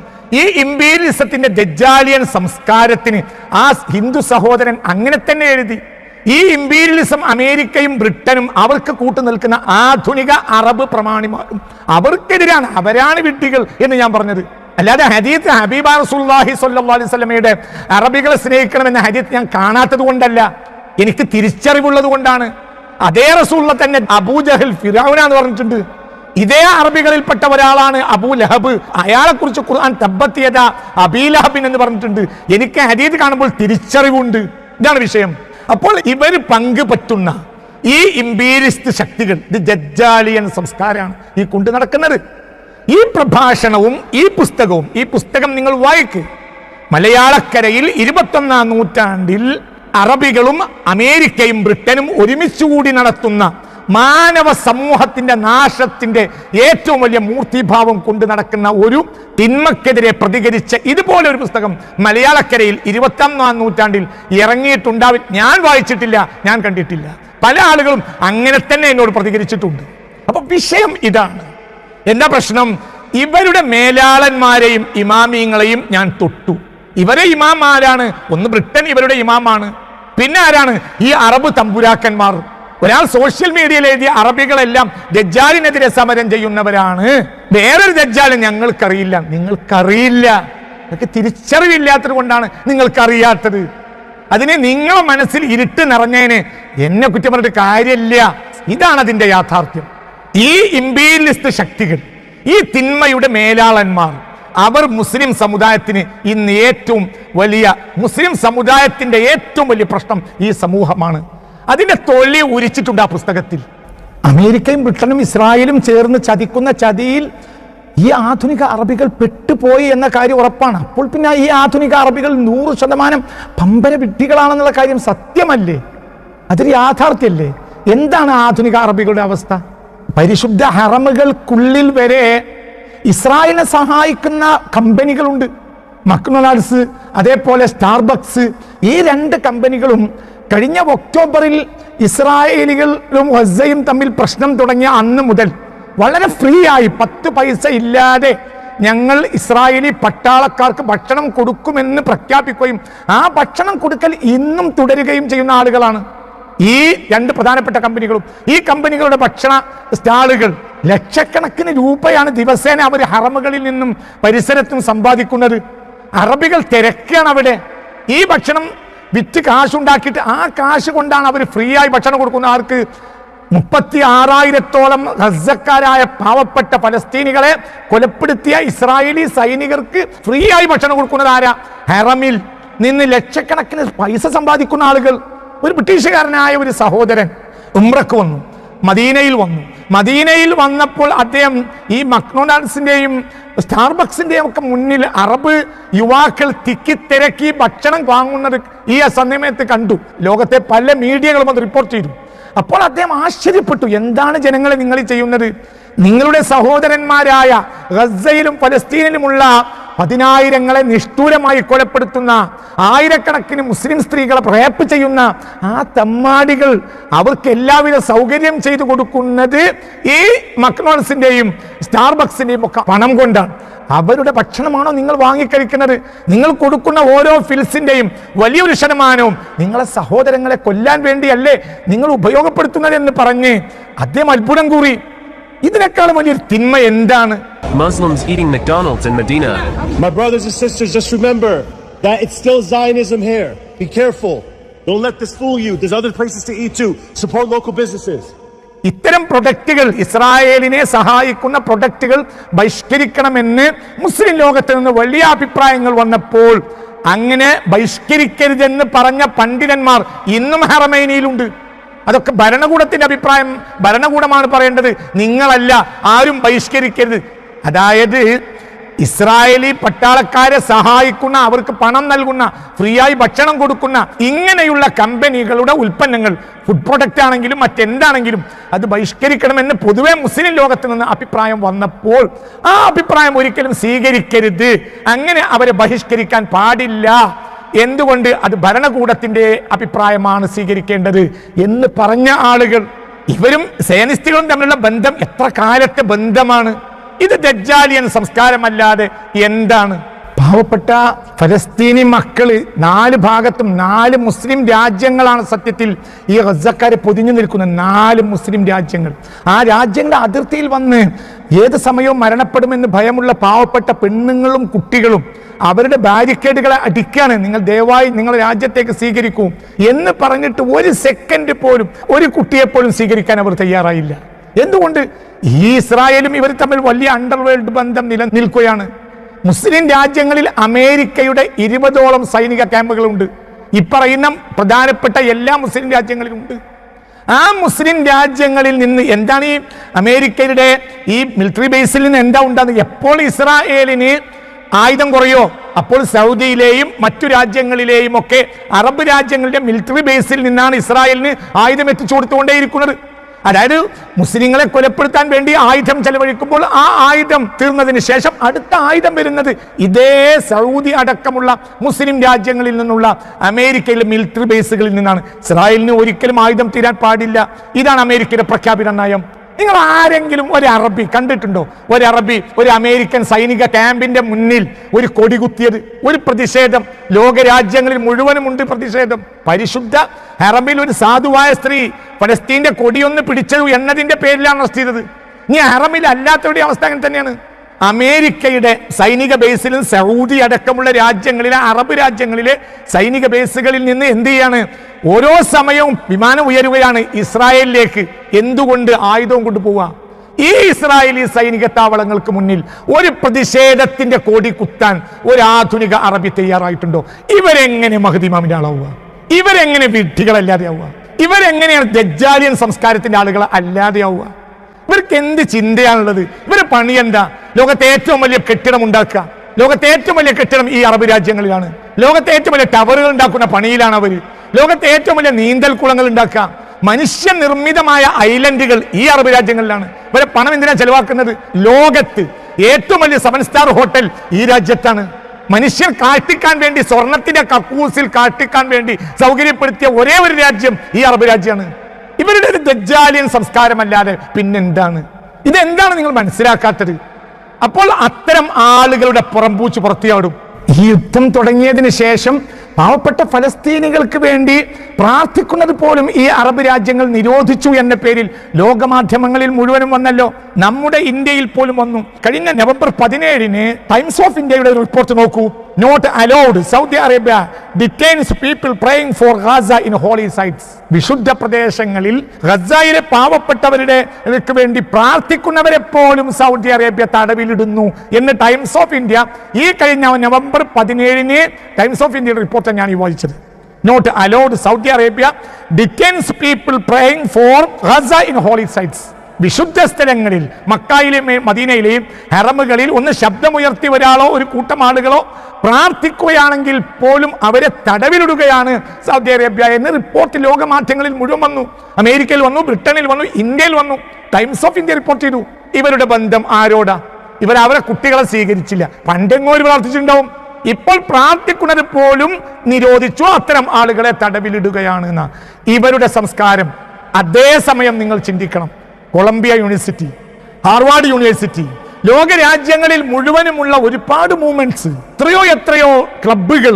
ഈ ഇമ്പീരിയലിസത്തിന്റെ ദജ്ജാലിയൻ സംസ്കാരത്തിന് ആ ഹിന്ദു സഹോദരൻ അങ്ങനെ തന്നെ എഴുതി. ഈ ഇമ്പീരിയലിസം അമേരിക്കയും ബ്രിട്ടനും അവർക്ക് കൂട്ടുനിൽക്കുന്ന ആധുനിക അറബ് പ്രമാണിമാരും അവർക്കെതിരാണ്, അവരാണ് വിഡ്ഢികൾ എന്ന് ഞാൻ പറഞ്ഞത്. അല്ലാതെ ഹദീത്ത് ഹബീബാ റസൂലുള്ളാഹി സ്വല്ലല്ലാഹു അലൈഹി വസല്ലമയുടെ അറബികളെ സ്നേഹിക്കണമെന്ന ഹദീത്ത് ഞാൻ കാണാത്തത് കൊണ്ടല്ല, എനിക്ക് തിരിച്ചറിവുള്ളത് കൊണ്ടാണ്. അതേ റസൂലുള്ള തന്നെ അബൂജഹൽ ഫിറഔനാന്ന് പറഞ്ഞിട്ടുണ്ട്. ഇതേ അറബികളിൽപ്പെട്ട ഒരാളാണ് അബൂ ലഹബ്. അയാളെ കുറിച്ച് ഖുർആൻ തബ്ബത്ത് യദാ അബീ ലഹബിൻ എന്ന് പറഞ്ഞിട്ടുണ്ട്. എനിക്ക് ഹദീത്ത് കാണുമ്പോൾ തിരിച്ചറിവുണ്ട്. ഇതാണ് വിഷയം. അപ്പോൾ ഇവർ പങ്ക് പറ്റുന്ന ഈ ഇമ്പീരിയലിസ്റ്റ് ശക്തികൾ, ഇത് ദജ്ജാലിയൻ സംസ്കാരമാണ് ഈ കൊണ്ടു നടക്കുന്നത്. ഈ പ്രഭാഷണവും ഈ പുസ്തകം നിങ്ങൾ വായിക്ക്. മലയാളക്കരയിൽ 21-ാം നൂറ്റാണ്ടിൽ അറബികളും അമേരിക്കയും ബ്രിട്ടനും ഒരുമിച്ചുകൂടി നടത്തുന്ന മാനവ സമൂഹത്തിന്റെ നാശത്തിന്റെ ഏറ്റവും വലിയ മൂർത്തിഭാവം കൊണ്ട് നടക്കുന്ന ഒരു തിന്മക്കെതിരെ പ്രതികരിച്ച ഇതുപോലെ ഒരു പുസ്തകം മലയാളക്കരയിൽ 21-ാം നൂറ്റാണ്ടിൽ ഇറങ്ങിയിട്ടുണ്ടാവില്ല. ഞാൻ വായിച്ചിട്ടില്ല, ഞാൻ കണ്ടിട്ടില്ല. പല ആളുകളും അങ്ങനെ തന്നെ എന്നോട് പ്രതികരിച്ചിട്ടുണ്ട്. അപ്പൊ വിഷയം ഇതാണ്. എന്താ പ്രശ്നം? ഇവരുടെ മേലാളന്മാരെയും ഇമാമിയങ്ങളെയും ഞാൻ തൊട്ടു. ഇവരെ ഇമാമാരാണ്. ഒന്ന് ബ്രിട്ടൻ ഇവരുടെ ഇമാമാണ്. പിന്നെ ആരാണ്? ഈ അറബ് തമ്പുരാക്കന്മാർ. ഒരാൾ സോഷ്യൽ മീഡിയയിൽ എഴുതിയ അറബികളെല്ലാം ദജ്ജാലിനെതിരെ സമരം ചെയ്യുന്നവരാണ്. വേറൊരു ദജ്ജാൽ ഞങ്ങൾക്കറിയില്ല. നിങ്ങൾക്കറിയില്ല, നിങ്ങൾക്ക് തിരിച്ചറിവില്ലാത്തത് കൊണ്ടാണ് നിങ്ങൾക്കറിയാത്തത്. അതിന് നിങ്ങളെ മനസ്സിൽ ഇരുട്ട് നിറഞ്ഞതിന് എന്നെ കുറ്റം പറഞ്ഞിട്ട് കാര്യമില്ല. ഇതാണ് അതിന്റെ യാഥാർത്ഥ്യം. ഈ ഇംപീരിയലിസ്റ്റ് ശക്തികൾ, ഈ തിന്മയുടെ മേലാളന്മാർ, അവർ മുസ്ലിം സമുദായത്തിന് ഇന്ന് മുസ്ലിം സമുദായത്തിന്റെ ഏറ്റവും വലിയ പ്രശ്നം ഈ സമൂഹമാണ്. അതിന്റെ തൊലി ഉരിച്ചിട്ടുണ്ട് ആ പുസ്തകത്തിൽ. അമേരിക്കയും ബ്രിട്ടനും ഇസ്രായേലും ചേർന്ന് ചതിക്കുന്ന ചതിയിൽ ഈ ആധുനിക അറബികൾ പെട്ടുപോയി എന്ന കാര്യം ഉറപ്പാണ്. അപ്പോൾ പിന്നെ ഈ ആധുനിക അറബികൾ 100% പമ്പര വിഡ്ഢികളാണെന്നുള്ള കാര്യം സത്യമല്ലേ? അതൊരു യാഥാർത്ഥ്യമല്ലേ? എന്താണ് ആധുനിക അറബികളുടെ അവസ്ഥ? പരിശുദ്ധ ഹറമുകൾക്കുള്ളിൽ വരെ ഇസ്രായേലിനെ സഹായിക്കുന്ന കമ്പനികളുണ്ട്. മക്ഡൊണാൾഡ്സ്, അതേപോലെ സ്റ്റാർബക്സ്. ഈ 2 കമ്പനികളും കഴിഞ്ഞ ഒക്ടോബറിൽ ഇസ്രായേലികളും ഗസയും തമ്മിൽ പ്രശ്നം തുടങ്ങിയ അന്ന് മുതൽ വളരെ ഫ്രീ ആയി 10 പൈസ ഇല്ലാതെ ഞങ്ങൾ ഇസ്രായേലി പട്ടാളക്കാർക്ക് ഭക്ഷണം കൊടുക്കുമെന്ന് പ്രഖ്യാപിക്കുകയും ആ ഭക്ഷണം കൊടുക്കൽ ഇന്നും തുടരുകയും ചെയ്യുന്ന ആളുകളാണ് ഈ 2 പ്രധാനപ്പെട്ട കമ്പനികളും. ഈ കമ്പനികളുടെ ഭക്ഷണ സ്റ്റാളുകൾ ലക്ഷക്കണക്കിന് രൂപയാണ് ദിവസേന അവർ ഹറമുകളിൽ നിന്നും പരിസരത്തും സമ്പാദിക്കുന്നത്. അറബികൾ തിരക്കാണ് അവിടെ. ഈ ഭക്ഷണം വിറ്റ് കാശുണ്ടാക്കിയിട്ട് ആ കാശ് കൊണ്ടാണ് അവർ ഫ്രീ ആയി ഭക്ഷണം കൊടുക്കുന്നത്. ആർക്ക്? 36,000-ഓളം ഗസക്കാരായ പാവപ്പെട്ട ഫലസ്തീനികളെ കൊലപ്പെടുത്തിയ ഇസ്രായേലി സൈനികർക്ക് ഫ്രീ ആയി ഭക്ഷണം കൊടുക്കുന്നത് ആരാ? ഹറമിൽ നിന്ന് ലക്ഷക്കണക്കിന് പൈസ സമ്പാദിക്കുന്ന ആളുകൾ. ഒരു ബ്രിട്ടീഷുകാരനായ ഒരു സഹോദരൻ ഉംറക്ക് വന്നു, മദീനയിൽ വന്നപ്പോൾ അദ്ദേഹം ഈ മക്ഡൊണാൾഡ്സിന്റെയും സ്റ്റാർബക്സിന്റെയും ഒക്കെ മുന്നിൽ അറബ് യുവാക്കൾ തിക്കിത്തിരക്കി ഭക്ഷണം വാങ്ങുന്നത് ഈ സമയത്ത് കണ്ടു. ലോകത്തെ പല മീഡിയകളും അത് റിപ്പോർട്ട് ചെയ്തു. അപ്പോൾ അദ്ദേഹം ആശ്ചര്യപ്പെട്ടു. എന്താണ് ജനങ്ങളെ നിങ്ങൾ ചെയ്യുന്നത്? നിങ്ങളുടെ സഹോദരന്മാരായ ഗസയിലും ഫലസ്തീനിലുമുള്ള 10,000-ങ്ങളെ നിഷ്ഠൂരമായി കൊലപ്പെടുത്തുന്ന, ആയിരക്കണക്കിന് മുസ്ലിം സ്ത്രീകളെ റേപ്പ് ചെയ്യുന്ന ആ തമ്മാടികൾ, അവർക്ക് എല്ലാവിധ സൗകര്യം ചെയ്തു കൊടുക്കുന്നത് ഈ മക്ഡൊണാൾഡ്സിന്റെയും സ്റ്റാർബക്സിന്റെയും ഒക്കെ പണം കൊണ്ടാണ്. അവരുടെ ഭക്ഷണമാണോ നിങ്ങൾ വാങ്ങിക്കഴിക്കുന്നത്? നിങ്ങൾ കൊടുക്കുന്ന ഓരോ ഫിൽസിന്റെയും വലിയൊരു ശതമാനവും നിങ്ങളെ സഹോദരങ്ങളെ കൊല്ലാൻ വേണ്ടിയല്ലേ നിങ്ങൾ ഉപയോഗപ്പെടുത്തുന്നത് എന്ന് പറഞ്ഞ് അദ്ദേഹം അത്ഭുതം കൂറി. ഇതിനേക്കാളും വലിയൊരു തിന്മ എന്താണ്? Muslims eating McDonald's in Medina. My brothers and sisters, just remember that it's still Zionism here. Be careful. Don't let this fool you. There's other places to eat too. Support local businesses. ഇത്തരം പ്രൊഡക്റ്റുകൾ, ഇസ്രായേലിനെ സഹായിക്കുന്ന പ്രൊഡക്റ്റുകൾ ബഹിഷ്കരിക്കണമെന്ന് മുസ്ലിം ലോകത്ത് നിന്ന് വലിയ അഭിപ്രായങ്ങൾ വന്നപ്പോൾ അങ്ങനെ ബഹിഷ്കരിക്കരുതെന്ന് പറഞ്ഞ പണ്ഡിതന്മാർ ഇന്നും ഹറമൈനിയിലുണ്ട്. അതൊക്കെ ഭരണകൂടത്തിന്റെ അഭിപ്രായം. ഭരണകൂടമാണ് പറയേണ്ടത്, നിങ്ങളല്ല. ആരും ബഹിഷ്കരിക്കരുത്. അതായത് ഇസ്രായേലി പട്ടാളക്കാരെ സഹായിക്കുന്ന, അവർക്ക് പണം നൽകുന്ന, ഫ്രീ ആയി ഭക്ഷണം കൊടുക്കുന്ന ഇങ്ങനെയുള്ള കമ്പനികളുടെ ഉൽപ്പന്നങ്ങൾ, ഫുഡ് പ്രൊഡക്റ്റ് ആണെങ്കിലും മറ്റെന്താണെങ്കിലും അത് ബഹിഷ്കരിക്കണമെന്ന് പൊതുവെ മുസ്ലിം ലോകത്ത് നിന്ന് അഭിപ്രായം വന്നപ്പോൾ ആ അഭിപ്രായം ഒരിക്കലും സ്വീകരിക്കരുത്. അങ്ങനെ അവരെ ബഹിഷ്കരിക്കാൻ പാടില്ല. എന്തുകൊണ്ട്? അത് ഭരണകൂടത്തിന്റെ അഭിപ്രായമാണ് സ്വീകരിക്കേണ്ടത് എന്ന് പറഞ്ഞ ആളുകൾ, ഇവരും സയനിസ്റ്റുകളും തമ്മിലുള്ള ബന്ധം എത്ര കാലത്തെ ബന്ധമാണ്? ഇത് ദജ്ജാലിയൻ സംസ്കാരമല്ലാതെ എന്താണ്? പാവപ്പെട്ട ഫലസ്തീനി മക്കള് 4 ഭാഗത്തും 4 മുസ്ലിം രാജ്യങ്ങളാണ് സത്യത്തിൽ ഈ ഗസക്കാരെ പൊതിഞ്ഞു നിൽക്കുന്ന 4 മുസ്ലിം രാജ്യങ്ങൾ. ആ രാജ്യങ്ങളുടെ അതിർത്തിയിൽ വന്ന് ഏത് സമയവും മരണപ്പെടുമെന്ന് ഭയമുള്ള പാവപ്പെട്ട പെണ്ണുങ്ങളും കുട്ടികളും അവരുടെ ബാരിക്കേഡുകളെ അടിക്കാണ്. നിങ്ങൾ ദയവായി നിങ്ങളുടെ രാജ്യത്തേക്ക് സ്വീകരിക്കൂ എന്ന് പറഞ്ഞിട്ട് 1 സെക്കൻഡ് പോലും ഒരു കുട്ടിയെപ്പോലും സ്വീകരിക്കാൻ അവർ തയ്യാറായില്ല. എന്തുകൊണ്ട്? ഈ ഇസ്രായേലും ഇവർ തമ്മിൽ വലിയ അണ്ടർവേൾഡ് ബന്ധം നിലനിൽക്കുകയാണ്. മുസ്ലിം രാജ്യങ്ങളിൽ അമേരിക്കയുടെ 20ഓളം സൈനിക ക്യാമ്പുകളുണ്ട്. ഇപ്പറയുന്ന പ്രധാനപ്പെട്ട എല്ലാ മുസ്ലിം രാജ്യങ്ങളിലുണ്ട്. ആ മുസ്ലിം രാജ്യങ്ങളിൽ നിന്ന് എന്താണ് ഈ അമേരിക്കയുടെ ഈ മിലിറ്ററി ബേസിൽ നിന്ന് എന്താ ഉണ്ടാകുന്നത്? എപ്പോൾ ഇസ്രായേലിന് ആയുധം കുറയോ അപ്പോൾ സൗദിയിലെയും മറ്റു രാജ്യങ്ങളിലെയും ഒക്കെ അറബ് രാജ്യങ്ങളുടെ മിലിറ്ററി ബേസിൽ നിന്നാണ് ഇസ്രായേലിന് ആയുധം എത്തിച്ചു കൊടുത്തുകൊണ്ടേയിരിക്കുന്നത്. അതായത് മുസ്ലിങ്ങളെ കൊലപ്പെടുത്താൻ വേണ്ടി ആയുധം ചെലവഴിക്കുമ്പോൾ ആ ആയുധം തീർന്നതിന് ശേഷം അടുത്ത ആയുധം വരുന്നത് ഇതേ സൗദി അടക്കമുള്ള മുസ്ലിം രാജ്യങ്ങളിൽ നിന്നുള്ള അമേരിക്കയിലെ മിലിറ്ററി ബേസുകളിൽ നിന്നാണ്. ഇസ്രായേലിന് ഒരിക്കലും ആയുധം തീരാൻ പാടില്ല. ഇതാണ് അമേരിക്കയുടെ പ്രഖ്യാപിത നയം. നിങ്ങൾ ആരെങ്കിലും ഒരു അറബി കണ്ടിട്ടുണ്ടോ? ഒരു അറബി ഒരു അമേരിക്കൻ സൈനിക ക്യാമ്പിന്റെ മുന്നിൽ ഒരു കൊടി കുത്തിയത്? ഒരു പ്രതിഷേധം ലോകരാജ്യങ്ങളിൽ മുഴുവനും ഉണ്ട് പ്രതിഷേധം. പരിശുദ്ധ ഹറമിൽ ഒരു സാധുവായ സ്ത്രീ ഫലസ്തീന്റെ കൊടിയൊന്ന് പിടിച്ചത് എന്നതിന്റെ പേരിലാണ് അറസ്റ്റ് ചെയ്തത്. ഇനി ഹറമിൽ അല്ലാത്തവരുടെ അവസ്ഥ അങ്ങനെ തന്നെയാണ്. അമേരിക്കയുടെ സൈനിക ബേസിലും സൗദി അടക്കമുള്ള രാജ്യങ്ങളിലെ അറബ് രാജ്യങ്ങളിലെ സൈനിക ബേസുകളിൽ നിന്ന് എന്ത് ചെയ്യാണ്? ഓരോ സമയവും വിമാനം ഉയരുകയാണ് ഇസ്രായേലിലേക്ക്. എന്തുകൊണ്ട്? ആയുധവും കൊണ്ടുപോവുക. ഈ ഇസ്രായേലി സൈനിക താവളങ്ങൾക്ക് മുന്നിൽ ഒരു പ്രതിഷേധത്തിന്റെ കൊടി കുത്താൻ ഒരു ആധുനിക അറബി തയ്യാറായിട്ടുണ്ടോ? ഇവരെങ്ങനെ മഹ്ദി ഇമാമിന്റെ ആളാവുക? ഇവരെങ്ങനെ വിഡ്ഢികളല്ലാതെയാവുക? ഇവരെങ്ങനെയാണ് ദജ്ജാലിയൻ സംസ്കാരത്തിന്റെ ആളുകൾ അല്ലാതെയാവുക? ഇവർക്ക് എന്ത് ചിന്തയാണുള്ളത്? ഇവരെ പണി എന്താ? ലോകത്തെ ഏറ്റവും വലിയ കെട്ടിടം ഉണ്ടാക്കുക. ലോകത്തെ ഏറ്റവും വലിയ കെട്ടിടം ഈ അറബ് രാജ്യങ്ങളിലാണ്. ലോകത്തെ ഏറ്റവും വലിയ ടവറുകൾ ഉണ്ടാക്കുന്ന പണിയിലാണ് അവർ. ലോകത്തെ ഏറ്റവും വലിയ നീന്തൽ കുളങ്ങൾ ഉണ്ടാക്കുക, മനുഷ്യ നിർമ്മിതമായ ഐലൻഡുകൾ ഈ അറബ് രാജ്യങ്ങളിലാണ്. ഇവരെ പണം എന്തിനാ ചെലവാക്കുന്നത്? ലോകത്ത് ഏറ്റവും വലിയ 7 സ്റ്റാർ ഹോട്ടൽ ഈ രാജ്യത്താണ്. മനുഷ്യർ കാട്ടിക്കാൻ വേണ്ടി, സ്വർണത്തിന്റെ കക്കൂസിൽ കാട്ടിക്കാൻ വേണ്ടി സൗകര്യപ്പെടുത്തിയ ഒരേ ഒരു രാജ്യം ഈ അറബ് രാജ്യമാണ്. ഇവരുടെ ഒരു ദജ്ജാലിയൻ സംസ്കാരമല്ലാതെ പിന്നെന്താണ്? ഇതെന്താണ് നിങ്ങൾ മനസ്സിലാക്കാത്തത്? അപ്പോൾ അത്തരം ആളുകളുടെ പുറംപൂച്ച് പുറത്തിയാടും. ഈ യുദ്ധം തുടങ്ങിയതിന് ശേഷം പാവപ്പെട്ട ഫലസ്തീനികൾക്ക് വേണ്ടി പ്രാർത്ഥിക്കുന്നത് പോലും ഈ അറബ് രാജ്യങ്ങൾ നിരോധിച്ചു എന്ന പേരിൽ ലോകമാധ്യമങ്ങളിൽ മുഴുവനും വന്നല്ലോ. നമ്മുടെ ഇന്ത്യയിൽ പോലും വന്നു. കഴിഞ്ഞ നവംബർ 17 ടൈംസ് ഓഫ് ഇന്ത്യയുടെ ഒരു റിപ്പോർട്ട് നോക്കൂ. Not aloud, Saudi Arabia detains people praying for Gaza in holy sites. വിശുദ്ധ പ്രദേശങ്ങളിൽ ഗസയിലെ പാവപ്പെട്ടവരുടെ വേണ്ടി പ്രാർത്ഥിക്കുന്നവരെ പോലും സൗദി അറേബ്യ തടവിലിടുന്നു എന്ന് ടൈംസ് ഓഫ് ഇന്ത്യ ഈ കഴിഞ്ഞ നവംബർ 17 ടൈംസ് ഓഫ് ഇന്ത്യയുടെ റിപ്പോർട്ട് ഞാൻ ഈ വായിച്ചത്. Not aloud, Saudi Arabia detains people praying for Gaza in holy sites. വിശുദ്ധ സ്ഥലങ്ങളിൽ മക്കയിലെയും മദീനയിലെയും ഹറമുകളിൽ ഒന്ന് ശബ്ദമുയർത്തി ഒരാളോ ഒരു കൂട്ടം ആളുകളോ പ്രാർത്ഥിക്കുകയാണെങ്കിൽ പോലും അവരെ തടവിലിടുകയാണ് സൗദി അറേബ്യ എന്ന് റിപ്പോർട്ട് ലോകമാധ്യമങ്ങളിൽ മുഴുവൻ വന്നു. അമേരിക്കയിൽ വന്നു, ബ്രിട്ടനിൽ വന്നു, ഇന്ത്യയിൽ വന്നു. ടൈംസ് ഓഫ് ഇന്ത്യ റിപ്പോർട്ട് ചെയ്തു. ഇവരുടെ ബന്ധം ആരോടാ? അവരെ കുട്ടികളെ സ്വീകരിച്ചില്ല. പണ്ടെങ്ങോ ഒരു പ്രാർത്ഥിച്ചിട്ടുണ്ടാവും. ഇപ്പോൾ പ്രാർത്ഥിക്കുന്നത് പോലും നിരോധിച്ചു. അത്തരം ആളുകളെ തടവിലിടുകയാണ് എന്ന ഇവരുടെ സംസ്കാരം. അതേസമയം നിങ്ങൾ ചിന്തിക്കണം, കൊളംബിയ യൂണിവേഴ്സിറ്റി, ഹാർവാർഡ് യൂണിവേഴ്സിറ്റി, ലോകരാജ്യങ്ങളിൽ മുഴുവനുമുള്ള ഒരുപാട് മൂവ്മെന്റ്സ്, എത്രയോ ക്ലബുകൾ,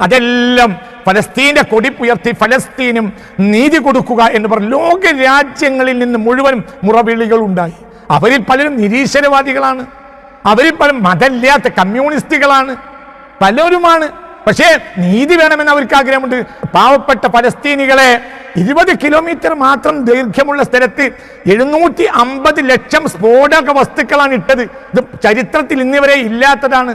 അതെല്ലാം ഫലസ്തീന്റെ കൊടിപ്പുയർത്തി ഫലസ്തീനും നീതി കൊടുക്കുക എന്ന് പറഞ്ഞ് ലോകരാജ്യങ്ങളിൽ നിന്ന് മുഴുവനും മുറവിളികൾ ഉണ്ടായി. അവരിൽ പലരും നിരീശ്വരവാദികളാണ്, അവരിൽ പലരും മതമില്ലാത്ത കമ്മ്യൂണിസ്റ്റുകളാണ്, പലരുമാണ്. പക്ഷേ നീതി വേണമെന്ന് അവർക്ക് ആഗ്രഹമുണ്ട്. പാവപ്പെട്ട ഫലസ്തീനികളെ 20 കിലോമീറ്റർ മാത്രം ദൈർഘ്യമുള്ള സ്ഥലത്ത് 750 ലക്ഷം സ്ഫോടക വസ്തുക്കളാണ് ഇട്ടത്. ഇത് ചരിത്രത്തിൽ ഇന്നിവരെ ഇല്ലാത്തതാണ്.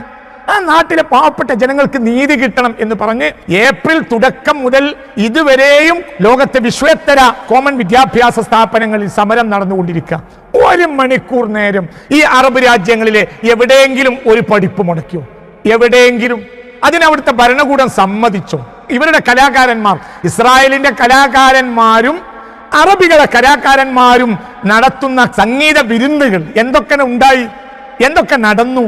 ആ നാട്ടിലെ പാവപ്പെട്ട ജനങ്ങൾക്ക് നീതി കിട്ടണം എന്ന് പറഞ്ഞ് ഏപ്രിൽ തുടക്കം മുതൽ ഇതുവരെയും ലോകത്തെ വിശ്വേത്തര കോമൺ വിദ്യാഭ്യാസ സ്ഥാപനങ്ങളിൽ സമരം നടന്നുകൊണ്ടിരിക്കുക. 1 മണിക്കൂർ നേരം ഈ അറബ് രാജ്യങ്ങളിലെ എവിടെയെങ്കിലും ഒരു പഠിപ്പ് മുടക്കിയോ? എവിടെയെങ്കിലും? അതിനവിടുത്തെ ഭരണകൂടം സമ്മതിച്ചോ? ഇവരുടെ കലാകാരന്മാർ, ഇസ്രായേലിന്റെ കലാകാരന്മാരും അറബികളെ കലാകാരന്മാരും നടത്തുന്ന സംഗീത വിരുന്നുകൾ എന്തൊക്കെ ഉണ്ടായി, എന്തൊക്കെ നടന്നു?